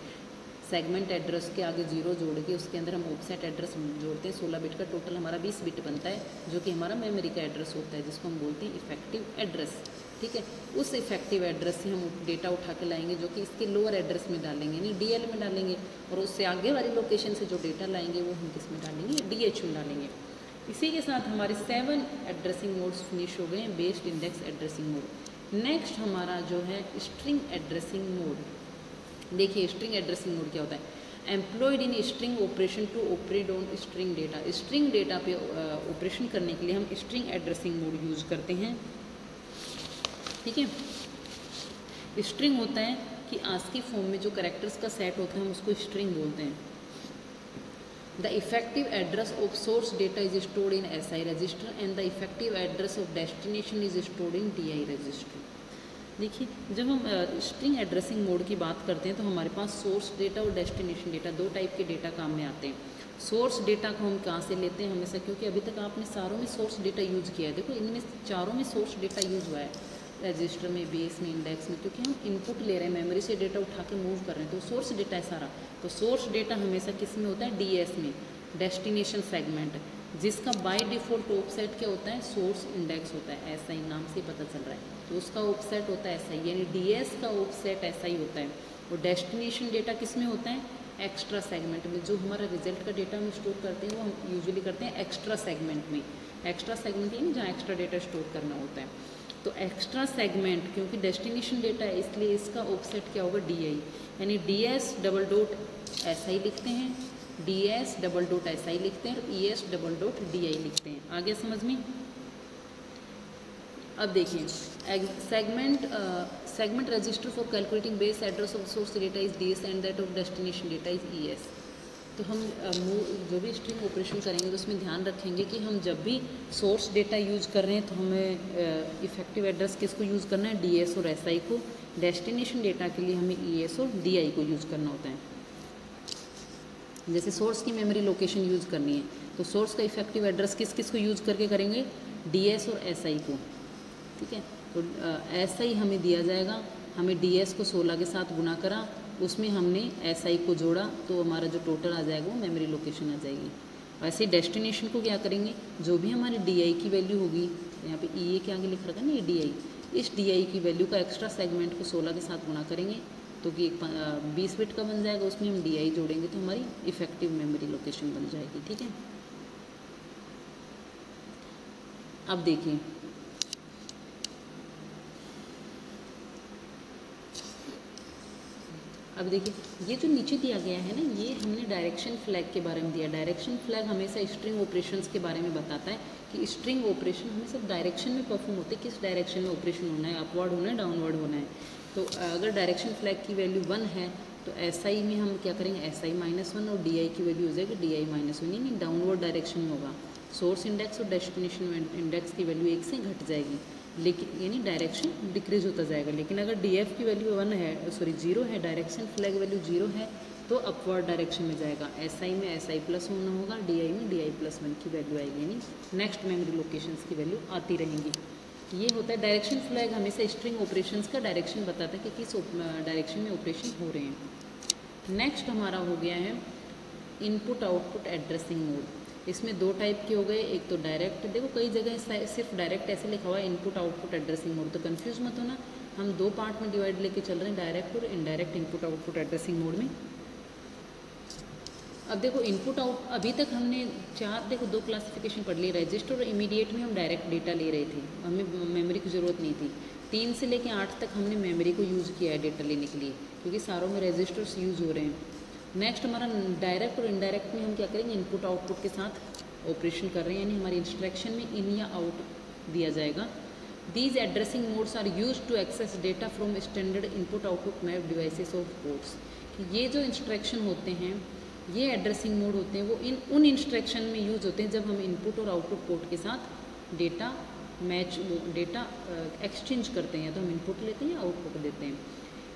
सेगमेंट एड्रेस के आगे 0 जोड़ के उसके अंदर हम ऑफसेट एड्रेस जोड़ते हैं। 16 बिट का टोटल हमारा 20 बिट बनता है, जो कि हमारा मेमोरी का एड्रेस होता है, जिसको हम बोलते हैं इफेक्टिव एड्रेस, ठीक है। उस इफेक्टिव एड्रेस से हम डेटा उठा के लाएंगे, जो कि इसके लोअर एड्रेस में डालेंगे, यानी DL में डालेंगे, और उससे आगे वाली लोकेशन से जो डेटा लाएंगे वो हम किस में डालेंगे, DH में डालेंगे। इसी के साथ हमारे 7 एड्रेसिंग मोड्स फिनिश हो गए हैं, based index addressing mode. Next हमारा जो है स्ट्रिंग एड्रेसिंग मोड। देखिए स्ट्रिंग एड्रेसिंग मोड क्या होता है, employed in string operation to operate on string data. String data पे ऑपरेशन करने के लिए हम स्ट्रिंग एड्रेसिंग मोड यूज करते हैं, ठीक है। स्ट्रिंग होता है कि ASCII फॉर्म में जो कैरेक्टर्स का सेट होता है हम उसको स्ट्रिंग बोलते हैं। The effective address of source data is stored in SI register and the effective address of destination is stored in DI register। देखिए जब हम स्ट्रिंग एड्रेसिंग मोड की बात करते हैं तो हमारे पास सोर्स डेटा और डेस्टिनेशन डेटा, दो टाइप के डेटा काम में आते हैं। सोर्स डेटा को हम कहाँ से लेते हैं हमेशा, क्योंकि अभी तक आपने सारों में सोर्स डेटा यूज़ किया है। देखो इनमें चारों में सोर्स डेटा यूज़ हुआ है, रजिस्टर में, बेस में, इंडेक्स में, क्योंकि हम इनपुट ले रहे हैं, मेमोरी से डेटा उठा के मूव कर रहे हैं, तो सोर्स डेटा है सारा। तो सोर्स डेटा हमेशा किस में होता है, DS में, डेस्टिनेशन सेगमेंट, जिसका बाय डिफ़ॉल्ट ऑफसेट क्या होता है, सोर्स इंडेक्स होता है, SI नाम से पता चल रहा है, तो उसका ऑफसेट होता है SI, यानी DS का ऑफसेट SI होता है। और डेस्टिनेशन डेटा किस में होता है, एक्स्ट्रा सेगमेंट में। जो हमारा रिजल्ट का डेटा हम स्टोर करते हैं वो हम यूजुअली करते हैं एक्स्ट्रा सेगमेंट में। एक्स्ट्रा सेगमेंट यानी जहाँ एक्स्ट्रा डेटा स्टोर करना होता है। तो एक्स्ट्रा सेगमेंट, क्योंकि डेस्टिनेशन डेटा है इसलिए इसका ऑफसेट क्या होगा, DI, यानी DS:/SI लिखते हैं, DS:/SI लिखते हैं, और ES:/DI लिखते हैं। आगे समझ में? अब देखिए segment register for calculating base address of source data is DS and that of destination data is ES। तो हम जो भी स्ट्रिंग ऑपरेशन करेंगे तो उसमें ध्यान रखेंगे कि हम जब भी सोर्स डेटा यूज़ कर रहे हैं तो हमें इफेक्टिव एड्रेस किसको यूज़ करना है, DS और SI को। डेस्टिनेशन डेटा के लिए हमें ES और DI को यूज़ करना होता है। जैसे सोर्स की मेमोरी लोकेशन यूज़ करनी है तो सोर्स का इफेक्टिव एड्रेस किस किस को यूज़ करके करेंगे, DS और SI को, ठीक है। तो SI हमें दिया जाएगा, हमें DS को 16 के साथ गुना करा, उसमें हमने SI को जोड़ा, तो हमारा जो टोटल आ जाएगा वो मेमोरी लोकेशन आ जाएगी। वैसे डेस्टिनेशन को क्या करेंगे, जो भी हमारी DI की वैल्यू होगी, यहाँ पे EA के आगे लिख रखा है ना, ये DI, इस DI की वैल्यू का एक्स्ट्रा सेगमेंट को 16 के साथ गुना करेंगे तो कि 20 बिट का बन जाएगा, उसमें हम DI जोड़ेंगे तो हमारी इफेक्टिव मेमोरी लोकेशन बन जाएगी, ठीक है। अब देखिए अब देखिए ये जो नीचे दिया गया है ना, ये हमने डायरेक्शन फ्लैग के बारे में दिया। डायरेक्शन फ्लैग हमेशा स्ट्रिंग ऑपरेशंस के बारे में बताता है कि स्ट्रिंग ऑपरेशन हमेशा डायरेक्शन में परफॉर्म होते हैं, किस डायरेक्शन में ऑपरेशन होना है, अपवर्ड होना है, डाउनवर्ड होना है। तो अगर डायरेक्शन फ्लैग की वैल्यू 1 है तो SI में हम क्या करेंगे, SI-1 और DI की वैल्यू हो जाएगी DI-1, यानी डाउनवर्ड डायरेक्शन में होगा। सोर्स इंडेक्स और डेस्टिनेशन इंडेक्स की वैल्यू 1 से घट जाएगी, लेकिन यानी डायरेक्शन डिक्रीज होता जाएगा। लेकिन अगर DF की वैल्यू 0 है, डायरेक्शन फ्लैग वैल्यू 0 है तो अपवर्ड डायरेक्शन में जाएगा। SI में SI+ होना होगा, DI में DI+1 की वैल्यू आएगी, यानी नेक्स्ट मेमोरी लोकेशंस की वैल्यू आती रहेंगी। ये होता है डायरेक्शन फ्लैग, हमेशा स्ट्रिंग ऑपरेशंस का डायरेक्शन बताता है कि किस डायरेक्शन में ऑपरेशन हो रहे हैं। नेक्स्ट हमारा हो गया है इनपुट आउटपुट एड्रेसिंग मोड। इसमें 2 टाइप के हो गए, एक तो डायरेक्ट, देखो कई जगह सिर्फ डायरेक्ट ऐसे लिखा हुआ है इनपुट आउटपुट एड्रेसिंग मोड, तो कंफ्यूज मत होना, हम 2 पार्ट में डिवाइड लेके चल रहे हैं, डायरेक्ट और indirect input output addressing mode में। अब देखो इनपुट आउट, अभी तक हमने 2 क्लासिफिकेशन पढ़ ली। रजिस्टर और इमीडिएट में हम डायरेक्ट डेटा ले रहे थे, हमें मेमोरी की ज़रूरत नहीं थी। 3 से लेकर 8 तक हमने मेमोरी को यूज़ किया है डेटा लेने के लिए, क्योंकि सारों में रजिस्टर्स यूज़ हो रहे हैं। नेक्स्ट हमारा डायरेक्ट और इनडायरेक्ट में हम क्या करेंगे, इनपुट आउटपुट के साथ ऑपरेशन कर रहे हैं, यानी हमारी इंस्ट्रक्शन में इन या आउट दिया जाएगा। These addressing modes are use to access data from standard input output map devices of ports. ये जो इंस्ट्रक्शन होते हैं, ये एड्रेसिंग मोड होते हैं, वो उन इंस्ट्रक्शन में यूज़ होते हैं जब हम इनपुट और आउटपुट पोर्ट के साथ डेटा एक्सचेंज करते हैं, या तो हम इनपुट लेते हैं या आउटपुट देते हैं।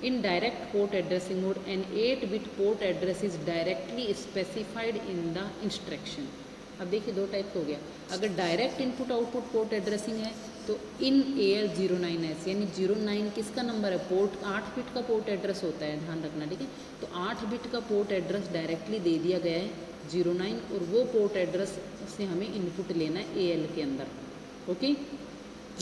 In direct port addressing mode an 8-bit port address is directly specified in the instruction. अब देखिए 2 टाइप का हो गया। अगर direct input output port addressing है तो इन AL09S, यानी 09 किसका नंबर है, पोर्ट 8 बिट का पोर्ट एड्रेस होता है, ध्यान रखना, ठीक है। तो 8 बिट का पोर्ट एड्रेस डायरेक्टली दे दिया गया है 09, और वो पोर्ट एड्रेस से हमें इनपुट लेना है AL के अंदर। ओके,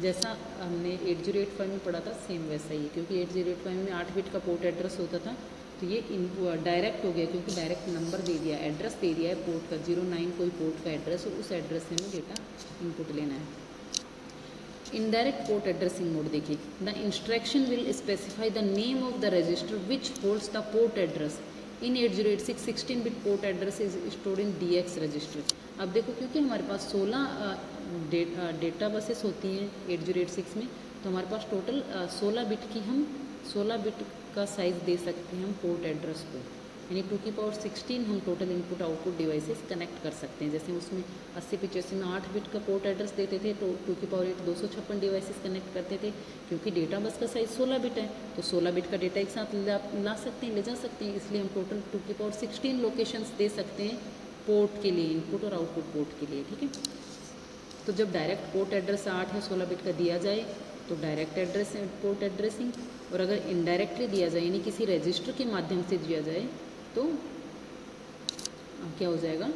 जैसा हमने 8085 में पढ़ा था सेम वैसा ही है, क्योंकि 8085 में 8 बिट का पोर्ट एड्रेस होता था, तो ये डायरेक्ट हो गया, क्योंकि डायरेक्ट नंबर दे दिया, एड्रेस दे दिया है पोर्ट का 09 कोई पोर्ट का एड्रेस, और उस एड्रेस से हमें डेटा इनपुट लेना है। इनडायरेक्ट पोर्ट एड्रेसिंग मोड देखिए, the instruction will specify the name of the register which holds the port address in 8086 16-bit port address is stored in DX register. अब देखो क्योंकि हमारे पास 16 डेटा बसेस होती हैं 8086 में, तो हमारे पास टोटल 16 बिट की हम 16 बिट का साइज़ दे सकते हैं हम पोर्ट एड्रेस को, यानी 216 हम total input output devices connect कर सकते हैं। जैसे उसमें 8085 में 8 बिट का पोर्ट एड्रेस देते थे, तो 2 256 डिवाइसेस कनेक्ट करते थे, क्योंकि डेटा बस का साइज़ 16 बिट है, तो 16 बिट का डेटा एक साथ ला सकते हैं, ले जा सकते हैं, इसलिए हम टोटल 216 लोकेशंस दे सकते हैं पोर्ट के लिए, इनपुट और आउटपुट पोर्ट के लिए, ठीक है। तो जब डायरेक्ट पोर्ट एड्रेस 8 या 16 बिट का दिया जाए तो डायरेक्ट एड्रेस पोर्ट एड्रेसिंग, और अगर इनडायरेक्टली दिया जाए यानी किसी रजिस्टर के माध्यम से दिया जाए तो क्या हो जाएगा,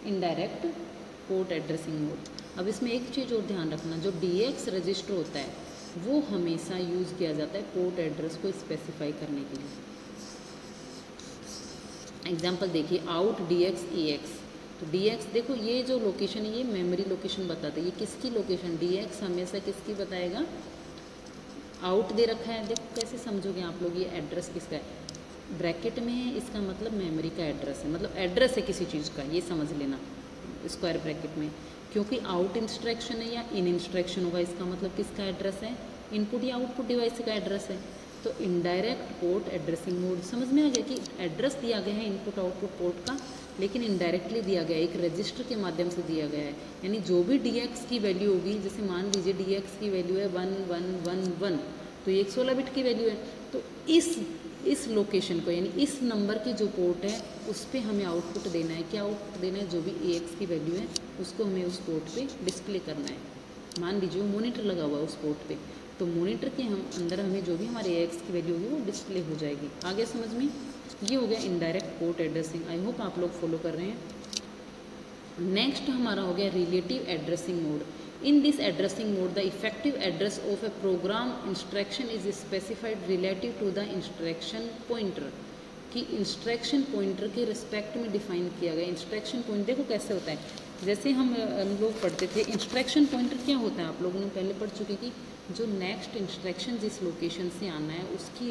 इनडायरेक्ट पोर्ट एड्रेसिंग मोड। अब इसमें एक चीज़ और ध्यान रखना, जो DX रजिस्टर होता है वो हमेशा यूज़ किया जाता है पोर्ट एड्रेस को स्पेसिफाई करने के लिए। एग्जांपल देखिए, आउट DX EX, तो DX देखो ये जो लोकेशन है ये मेमोरी लोकेशन बताता है, ये किसकी लोकेशन, DX हमेशा किसकी बताएगा, आउट दे रखा है, देखो कैसे समझोगे आप लोग, ये एड्रेस किसका है, ब्रैकेट में है, इसका मतलब मेमोरी का एड्रेस है, मतलब एड्रेस है किसी चीज़ का, ये समझ लेना स्क्वायर ब्रैकेट में, क्योंकि आउट इंस्ट्रक्शन है या इन इंस्ट्रक्शन होगा, इसका मतलब किसका एड्रेस है, इनपुट या आउटपुट डिवाइस का एड्रेस है। तो इनडायरेक्ट पोर्ट एड्रेसिंग मोड समझ में आ गया कि एड्रेस दिया गया है इनपुट आउटपुट पोर्ट का, लेकिन इनडायरेक्टली दिया गया है, एक रजिस्टर के माध्यम से दिया गया है, यानी जो भी DX की वैल्यू होगी, जैसे मान लीजिए DX की वैल्यू है 1111, तो ये 16 बिट की वैल्यू है, तो इस लोकेशन को यानी इस नंबर की जो पोर्ट है उस पर हमें आउटपुट देना है, क्या आउटपुट देना है, जो भी AX की वैल्यू है उसको हमें उस पोर्ट पे डिस्प्ले करना है। मान लीजिए वो मोनीटर लगा हुआ है उस पोर्ट पे, तो मोनीटर के हम अंदर हमें जो भी हमारे AX की वैल्यू होगी वो डिस्प्ले हो जाएगी। आगे समझ में, ये हो गया indirect port addressing, I hope आप लोग फॉलो कर रहे हैं। नेक्स्ट हमारा हो गया relative addressing mode. In this addressing mode, the effective address of a program instruction is specified relative to the instruction pointer, कि इंस्ट्रक्शन पॉइंटर के रिस्पेक्ट में डिफाइन किया गया। इंस्ट्रक्शन पॉइंट देखो कैसे होता है, जैसे हम लोग पढ़ते थे इंस्ट्रक्शन पॉइंटर क्या होता है, आप लोगों ने पहले पढ़ चुके कि जो नेक्स्ट इंस्ट्रक्शन जिस लोकेशन से आना है उसकी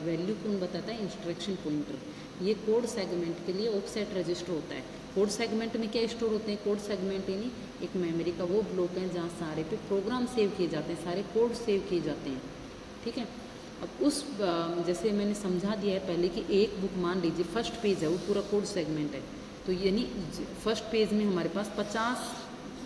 वैल्यू कौन बताता है? Instruction pointer. ये कोड सेगमेंट के लिए ऑफसेट रजिस्टर होता है। कोड सेगमेंट में क्या स्टोर होते हैं? कोड सेगमेंट यानी एक मेमोरी का वो ब्लॉक है जहाँ सारे पे प्रोग्राम सेव किए जाते हैं, सारे कोड सेव किए जाते हैं, ठीक है। अब उस जैसे मैंने समझा दिया है पहले कि एक बुक मान लीजिए फर्स्ट पेज है, वो पूरा कोड सेगमेंट है, तो यानी फर्स्ट पेज में हमारे पास 50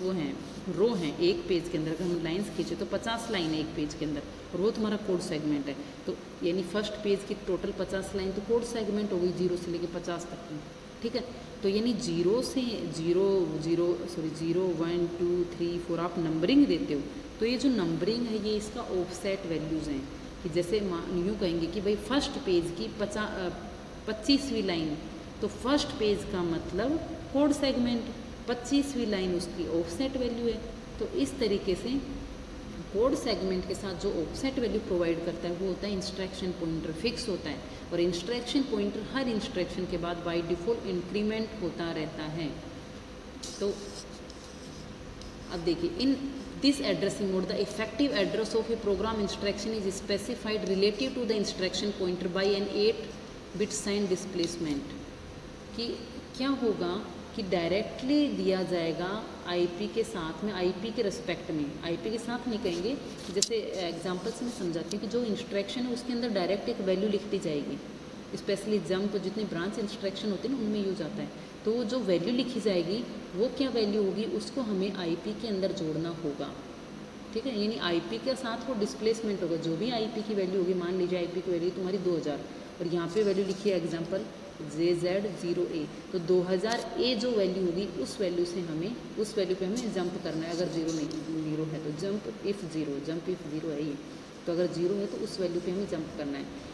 वो हैं रो हैं एक पेज के अंदर। अगर हम लाइंस खींचे तो 50 लाइन है एक पेज के अंदर, और वो तुम्हारा कोड सेगमेंट है। तो यानी फर्स्ट पेज की टोटल 50 लाइन तो कोड सेगमेंट हो गई, 0 से लेके 50 तक की, ठीक है। तो यानी 0 से 0 1 2 3 4 आप नंबरिंग देते हो, तो ये जो नंबरिंग है ये इसका ऑफसेट वैल्यूज़ हैं। कि जैसे यूँ कहेंगे कि भाई फर्स्ट पेज की 25वीं लाइन, तो फर्स्ट पेज का मतलब कोड सेगमेंट, 25वीं लाइन उसकी ऑफसेट वैल्यू है। तो इस तरीके से कोड सेगमेंट के साथ जो ऑफसेट वैल्यू प्रोवाइड करता है वो होता है इंस्ट्रक्शन पॉइंटर, फिक्स होता है। और इंस्ट्रक्शन पॉइंटर हर इंस्ट्रक्शन के बाद बाय डिफ़ॉल्ट इंक्रीमेंट होता रहता है। तो अब देखिए, in this addressing mode the effective address of a program instruction is specified relative to the instruction pointer by an 8-बिट साइन डिस्प्लेसमेंट। कि क्या होगा कि डायरेक्टली दिया जाएगा आईपी के साथ में, आईपी के रिस्पेक्ट में, आईपी के साथ नहीं कहेंगे। जैसे एग्जांपल से मैं समझाती हूँ कि जो इंस्ट्रक्शन है उसके अंदर डायरेक्ट एक वैल्यू लिख दी जाएगी, स्पेशली जंप जितनी ब्रांच इंस्ट्रक्शन होती है ना उनमें यूज आता है। तो जो वैल्यू लिखी जाएगी वो क्या वैल्यू होगी, उसको हमें आईपी के अंदर जोड़ना होगा, ठीक है। यानी आईपी के साथ वो डिस्प्लेसमेंट होगा, जो भी आईपी की वैल्यू होगी, मान लीजिए आईपी की वैल्यू तुम्हारी 2000 और यहाँ पे वैल्यू लिखी है एग्जांपल JZ0A, तो 2000A जो वैल्यू होगी उस वैल्यू से हमें, उस वैल्यू पे हमें जंप करना है। अगर 0 है तो जंप इफ़ 0 है ये, तो अगर 0 है तो उस वैल्यू पे हमें जंप करना है।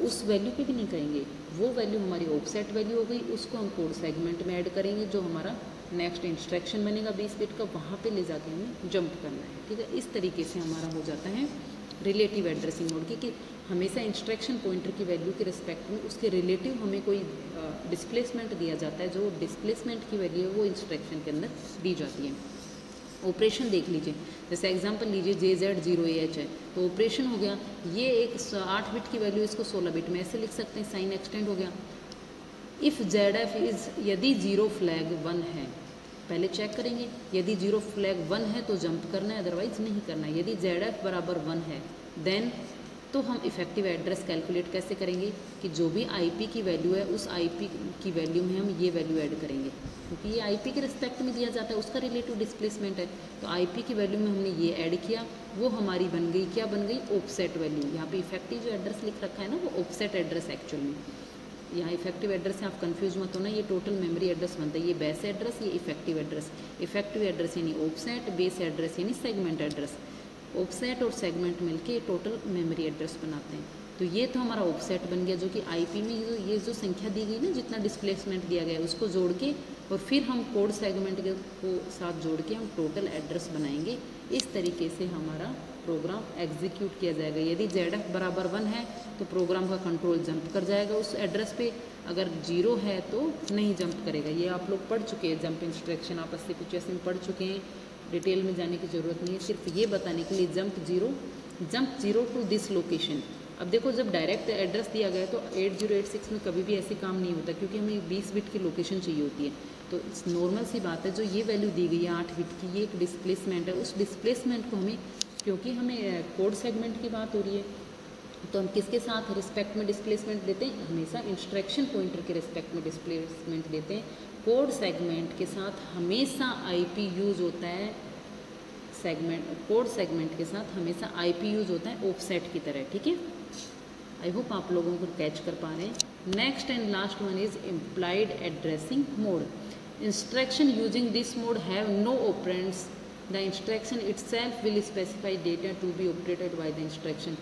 उस वैल्यू पे भी नहीं करेंगे, वो वैल्यू हमारी ऑफसेट वैल्यू हो गई, उसको हम कोड सेगमेंट में ऐड करेंगे, जो हमारा नेक्स्ट इंस्ट्रक्शन बनेगा 20 बिट का, वहाँ पे ले जाके हमें जंप करना है, ठीक है। इस तरीके से हमारा हो जाता है रिलेटिव एड्रेसिंग मोड की, कि हमेशा इंस्ट्रक्शन पॉइंटर की वैल्यू के रिस्पेक्ट में उसके रिलेटिव हमें कोई डिस्प्लेसमेंट दिया जाता है, जो डिस्प्लेसमेंट की वैल्यू है वो इंस्ट्रक्शन के अंदर दी जाती है। ऑपरेशन देख लीजिए, जैसे एग्जांपल लीजिए JZ0AH है, तो ऑपरेशन हो गया, ये एक 8 बिट की वैल्यू, इसको 16 बिट में ऐसे लिख सकते हैं, साइन एक्सटेंड हो गया। इफ़ ZF इज़, यदि 0 फ्लैग 1 है, पहले चेक करेंगे, यदि 0 फ्लैग 1 है तो जंप करना है, अदरवाइज नहीं करना है। यदि ZF बराबर 1 है देन तो हम इफेक्टिव एड्रेस कैलकुलेट कैसे करेंगे कि जो भी आईपी की वैल्यू है उस आईपी की वैल्यू में हम ये वैल्यू ऐड करेंगे, क्योंकि ये आईपी के रिस्पेक्ट में दिया जाता है, उसका रिलेटिव डिस्प्लेसमेंट है। तो आईपी की वैल्यू में हमने ये ऐड किया, वो हमारी बन गई, क्या बन गई, ऑफसेट वैल्यू। यहाँ पे इफेक्टिव जो एड्रेस लिख रखा है ना वो ऑफसेट एड्रेस एक्चुअल में, यहाँ इफेक्टिव एड्रेस से आप कंफ्यूज मत होना, ये टोटल मेमोरी एड्रेस बनता है, ये बेस एड्रेस, ये इफेक्टिव एड्रेस। इफेक्टिव एड्रेस यानी ऑफसेट, बेस एड्रेस यानी सेगमेंट एड्रेस। ऑफसेट और सेगमेंट मिलके टोटल मेमोरी एड्रेस बनाते हैं। तो ये तो हमारा ऑफसेट बन गया, जो कि आईपी में ये जो संख्या दी गई ना, जितना डिस्प्लेसमेंट दिया गया है उसको जोड़ के, और फिर हम कोड सेगमेंट को साथ जोड़ के हम टोटल एड्रेस बनाएंगे। इस तरीके से हमारा प्रोग्राम एग्जीक्यूट किया जाएगा। यदि ZF बराबर 1 है तो प्रोग्राम का कंट्रोल जंप कर जाएगा उस एड्रेस पे, अगर 0 है तो नहीं जंप करेगा। ये आप लोग पढ़ चुके हैं, जंप इंस्ट्रक्शन आप 80-85 में पढ़ चुके हैं, डिटेल में जाने की ज़रूरत नहीं है, सिर्फ ये बताने के लिए jump zero to this location. अब देखो, जब डायरेक्ट एड्रेस दिया गया तो 8086 में कभी भी ऐसे काम नहीं होता, क्योंकि हमें 20 बिट की लोकेशन चाहिए होती है। तो नॉर्मल सी बात है, जो ये वैल्यू दी गई है 8 बिट की, ये एक डिस्प्लेसमेंट है। उस डिस्प्लेसमेंट को हमें, क्योंकि हमें कोड सेगमेंट की बात हो रही है, तो हम किसके साथ रिस्पेक्ट में डिस्प्लेसमेंट देते हैं, हमेशा इंस्ट्रक्शन पॉइंटर के रिस्पेक्ट में डिस्प्लेसमेंट देते हैं। कोड सेगमेंट के साथ हमेशा आईपी यूज होता है, कोड सेगमेंट के साथ हमेशा आईपी यूज होता है ऑफसेट की तरह, ठीक है। आई होप आप लोगों को कैच कर पा रहे हैं। Next and last one is implied addressing mode. Instruction using this mode have no operands, the instruction itself will specify data to be operated by the instruction.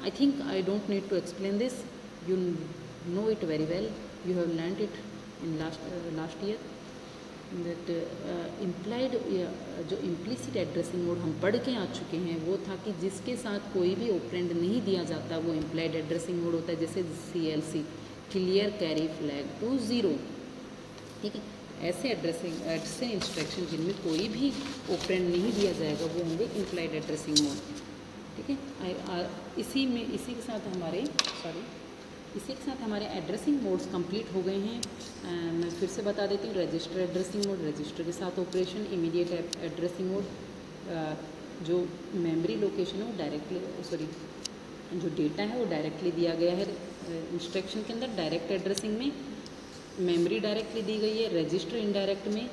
I think I don't need to explain this, you know it very well, you have learned it in last year, that implied जो implicit addressing mode हम पढ़ के आ चुके हैं, वो था कि जिसके साथ कोई भी ऑपरेंड नहीं दिया जाता वो implied addressing mode होता है। जैसे CLC, clear carry flag to 0, ठीक है। ऐसे एड्रेसिंग इंस्ट्रक्शन जिनमें कोई भी ऑपरेंड नहीं दिया जाएगा वो होंगे इम्प्लाइड एड्रेसिंग मोड। ठीक है, इसी के साथ हमारे एड्रेसिंग मोड्स कंप्लीट हो गए हैं। मैं फिर से बता देती हूँ, रजिस्टर एड्रेसिंग मोड, रजिस्टर के साथ ऑपरेशन, इमीडिएट एड्रेसिंग मोड जो मेमोरी लोकेशन है वो डायरेक्टली जो डेटा है वो डायरेक्टली दिया गया है इंस्ट्रक्शन के अंदर। डायरेक्ट एड्रेसिंग में मेमोरी डायरेक्टली दी गई है। रजिस्टर इनडायरेक्ट में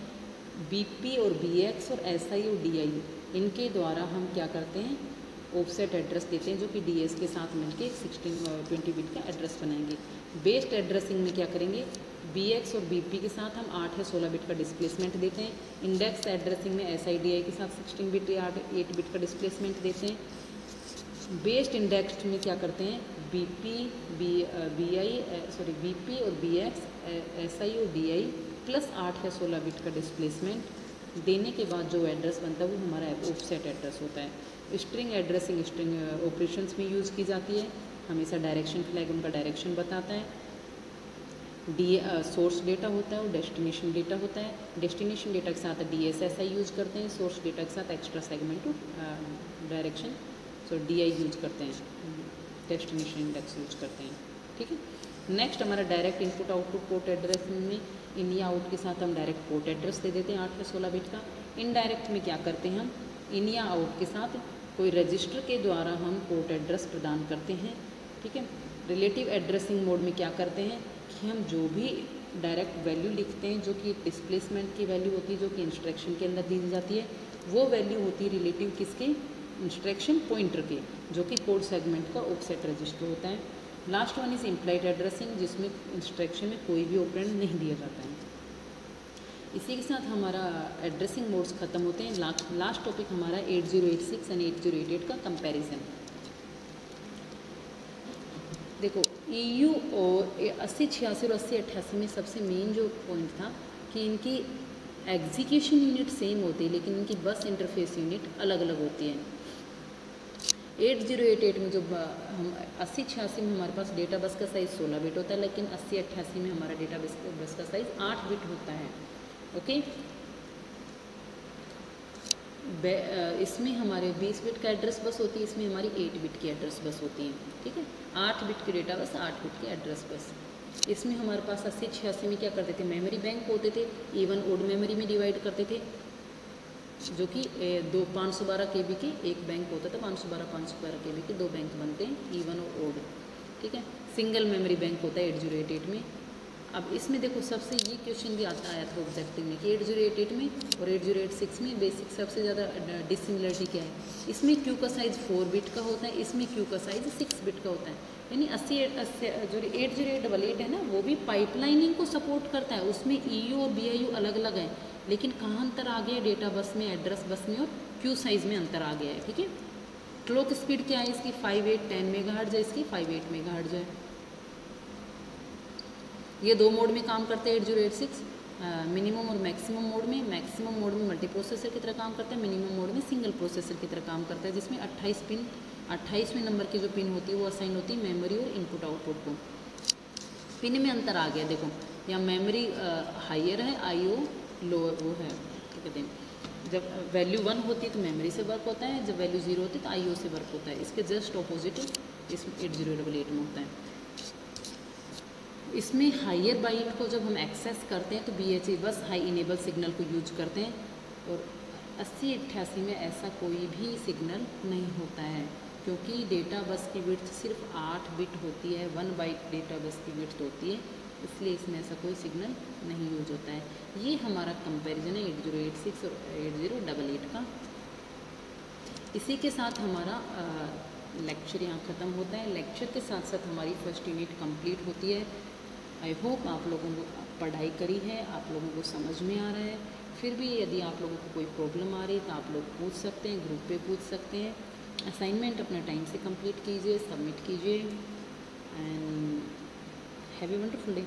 बीपी और बीएक्स और एसआई और डीआई इनके द्वारा हम क्या करते हैं, ऑफसेट एड्रेस देते हैं जो कि डीएस के साथ मिलके 20 बिट का एड्रेस बनाएंगे। बेस्ड एड्रेसिंग में क्या करेंगे, बीएक्स और बीपी के साथ हम 8 या 16 बिट का डिस्प्लेसमेंट देते हैं। इंडेक्स एड्रेसिंग में एसआईडीआई के साथ 16 बिट या 8 बिट का डिस्प्लेसमेंट देते हैं। बेस्ड इंडेक्स में क्या करते हैं, बीपी और बीएक्स, एसआई और डीआई प्लस 8 या 16 बिट का डिस्प्लेसमेंट देने के बाद जो एड्रेस बनता है वो हमारा ऑफसेट एड्रेस होता है। स्ट्रिंग एड्रेसिंग स्ट्रिंग ऑपरेशंस में यूज़ की जाती है। हमेशा डायरेक्शन फ्लैग उनका डायरेक्शन बताता है। सोर्स डेटा होता है और डेस्टिनेशन डेटा होता है। डेस्टिनेशन डेटा के साथ DSSI यूज़ करते हैं। सोर्स डेटा के साथ extra segment direction DI use करते हैं, डेस्टिनेशन इंडेक्स यूज़ करते हैं। ठीक है, नेक्स्ट हमारा direct input output port addressing में इन या आउट के साथ हम डायरेक्ट पोर्ट एड्रेस दे देते हैं 8 या 16 बिट का। इनडायरेक्ट में क्या करते हैं, हम इन या आउट के साथ कोई रजिस्टर के द्वारा हम पोर्ट एड्रेस प्रदान करते हैं। ठीक है, रिलेटिव एड्रेसिंग मोड में क्या करते हैं कि हम जो भी डायरेक्ट वैल्यू लिखते हैं जो कि डिस्प्लेसमेंट की वैल्यू होती है, जो कि इंस्ट्रक्शन के अंदर दी जाती है, वो वैल्यू होती है रिलेटिव किसके, इंस्ट्रक्शन पॉइंटर के, जो कि कोड सेगमेंट का ऑफसेट रजिस्टर होता है। Last one is implied addressing, जिसमें इंस्ट्रक्शन में कोई भी ऑपरेंड नहीं दिया जाता है। इसी के साथ हमारा एड्रेसिंग मोड्स खत्म होते हैं। लास्ट टॉपिक हमारा 8086 एंड 8088 का कंपैरिजन। देखो EU और 8086 और 8088 में सबसे मेन जो पॉइंट था कि इनकी एग्जीक्यूशन यूनिट सेम होती है लेकिन इनकी बस इंटरफेस यूनिट अलग अलग होती है। 8088 में जो हम 8086 में हमारे पास डेटा बस का साइज़ 16 बिट होता है, लेकिन 8088 में हमारा डेटा बस का साइज़ 8 बिट होता है। ओके, इसमें हमारे 20 बिट का एड्रेस बस होती है, इसमें हमारी 8 बिट की एड्रेस बस होती है। ठीक है, 8 बिट की डेटा बस, 8 बिट की एड्रेस बस। इसमें हमारे पास 8086 में क्या करते थे, मेमोरी बैंक होते थे, इवन ओड मेमोरी में डिवाइड करते थे, जो कि 512 KB के एक बैंक होता था, 512 KB के 2 बैंक बनते हैं, इवन और ओड। ठीक है, सिंगल मेमोरी बैंक होता है 8088 में। अब इसमें देखो सबसे ये क्वेश्चन भी आया था ऑब्जेक्टिव में कि 8088 में और 8086 में बेसिक सबसे ज़्यादा डिसिमिलरिटी क्या है। इसमें क्यू का साइज़ 4 बिट का होता है, इसमें क्यू का साइज़ 6 बिट का होता है। यानी 8088 है ना, वो भी पाइपलाइनिंग को सपोर्ट करता है, उसमें EU और BIU अलग अलग है, लेकिन कहाँ अंतर आ गया है, डेटा बस में, एड्रेस बस में और क्यू साइज़ में अंतर आ गया है। ठीक है, क्लॉक स्पीड क्या है इसकी, 5810 मेगाहर्ट्ज़ है, इसकी 58 मेगाहर्ट्ज़ है। ये 2 मोड में काम करते हैं 8086, मिनिमम और मैक्सिमम मोड में। मैक्सिमम मोड में मल्टी प्रोसेसर की तरह काम करता है, मिनिमम मोड में सिंगल प्रोसेसर की तरह काम करता है, जिसमें 28वें नंबर की जो पिन होती है वो असाइन होती है मेमोरी और इनपुट आउटपुट को। पिन में अंतर आ गया, देखो यहाँ मेमोरी हाइयर है, IO लोअर वो है, क्या कहते हैं, जब वैल्यू 1 होती है तो मेमोरी से वर्क होता है, जब वैल्यू 0 होती है तो IO से वर्क होता है। इसके जस्ट ऑपोजिट इसमें 8088 में होता है। इसमें हाइयर बाइट को जब हम एक्सेस करते हैं तो BHE बस हाई इनेबल सिग्नल को यूज करते हैं, और 8088 में ऐसा कोई भी सिग्नल नहीं होता है, क्योंकि डेटा बस की विड्थ सिर्फ 8 बिट होती है, 1 बाइट डेटा बस की विड्थ होती है, इसलिए इसमें ऐसा कोई सिग्नल नहीं यूज होता है। ये हमारा कंपैरिजन है 8086 और 8088 का। इसी के साथ हमारा लेक्चर यहाँ ख़त्म होता है। लेक्चर के साथ साथ हमारी फर्स्ट यूनिट कंप्लीट होती है। आई होप आप लोगों को पढ़ाई करी है, आप लोगों को समझ में आ रहा है। फिर भी यदि आप लोगों को कोई प्रॉब्लम आ रही है तो आप लोग पूछ सकते हैं, ग्रुप पे पूछ सकते हैं। असाइनमेंट अपना टाइम से कंप्लीट कीजिए, सबमिट कीजिए, and have a wonderful day.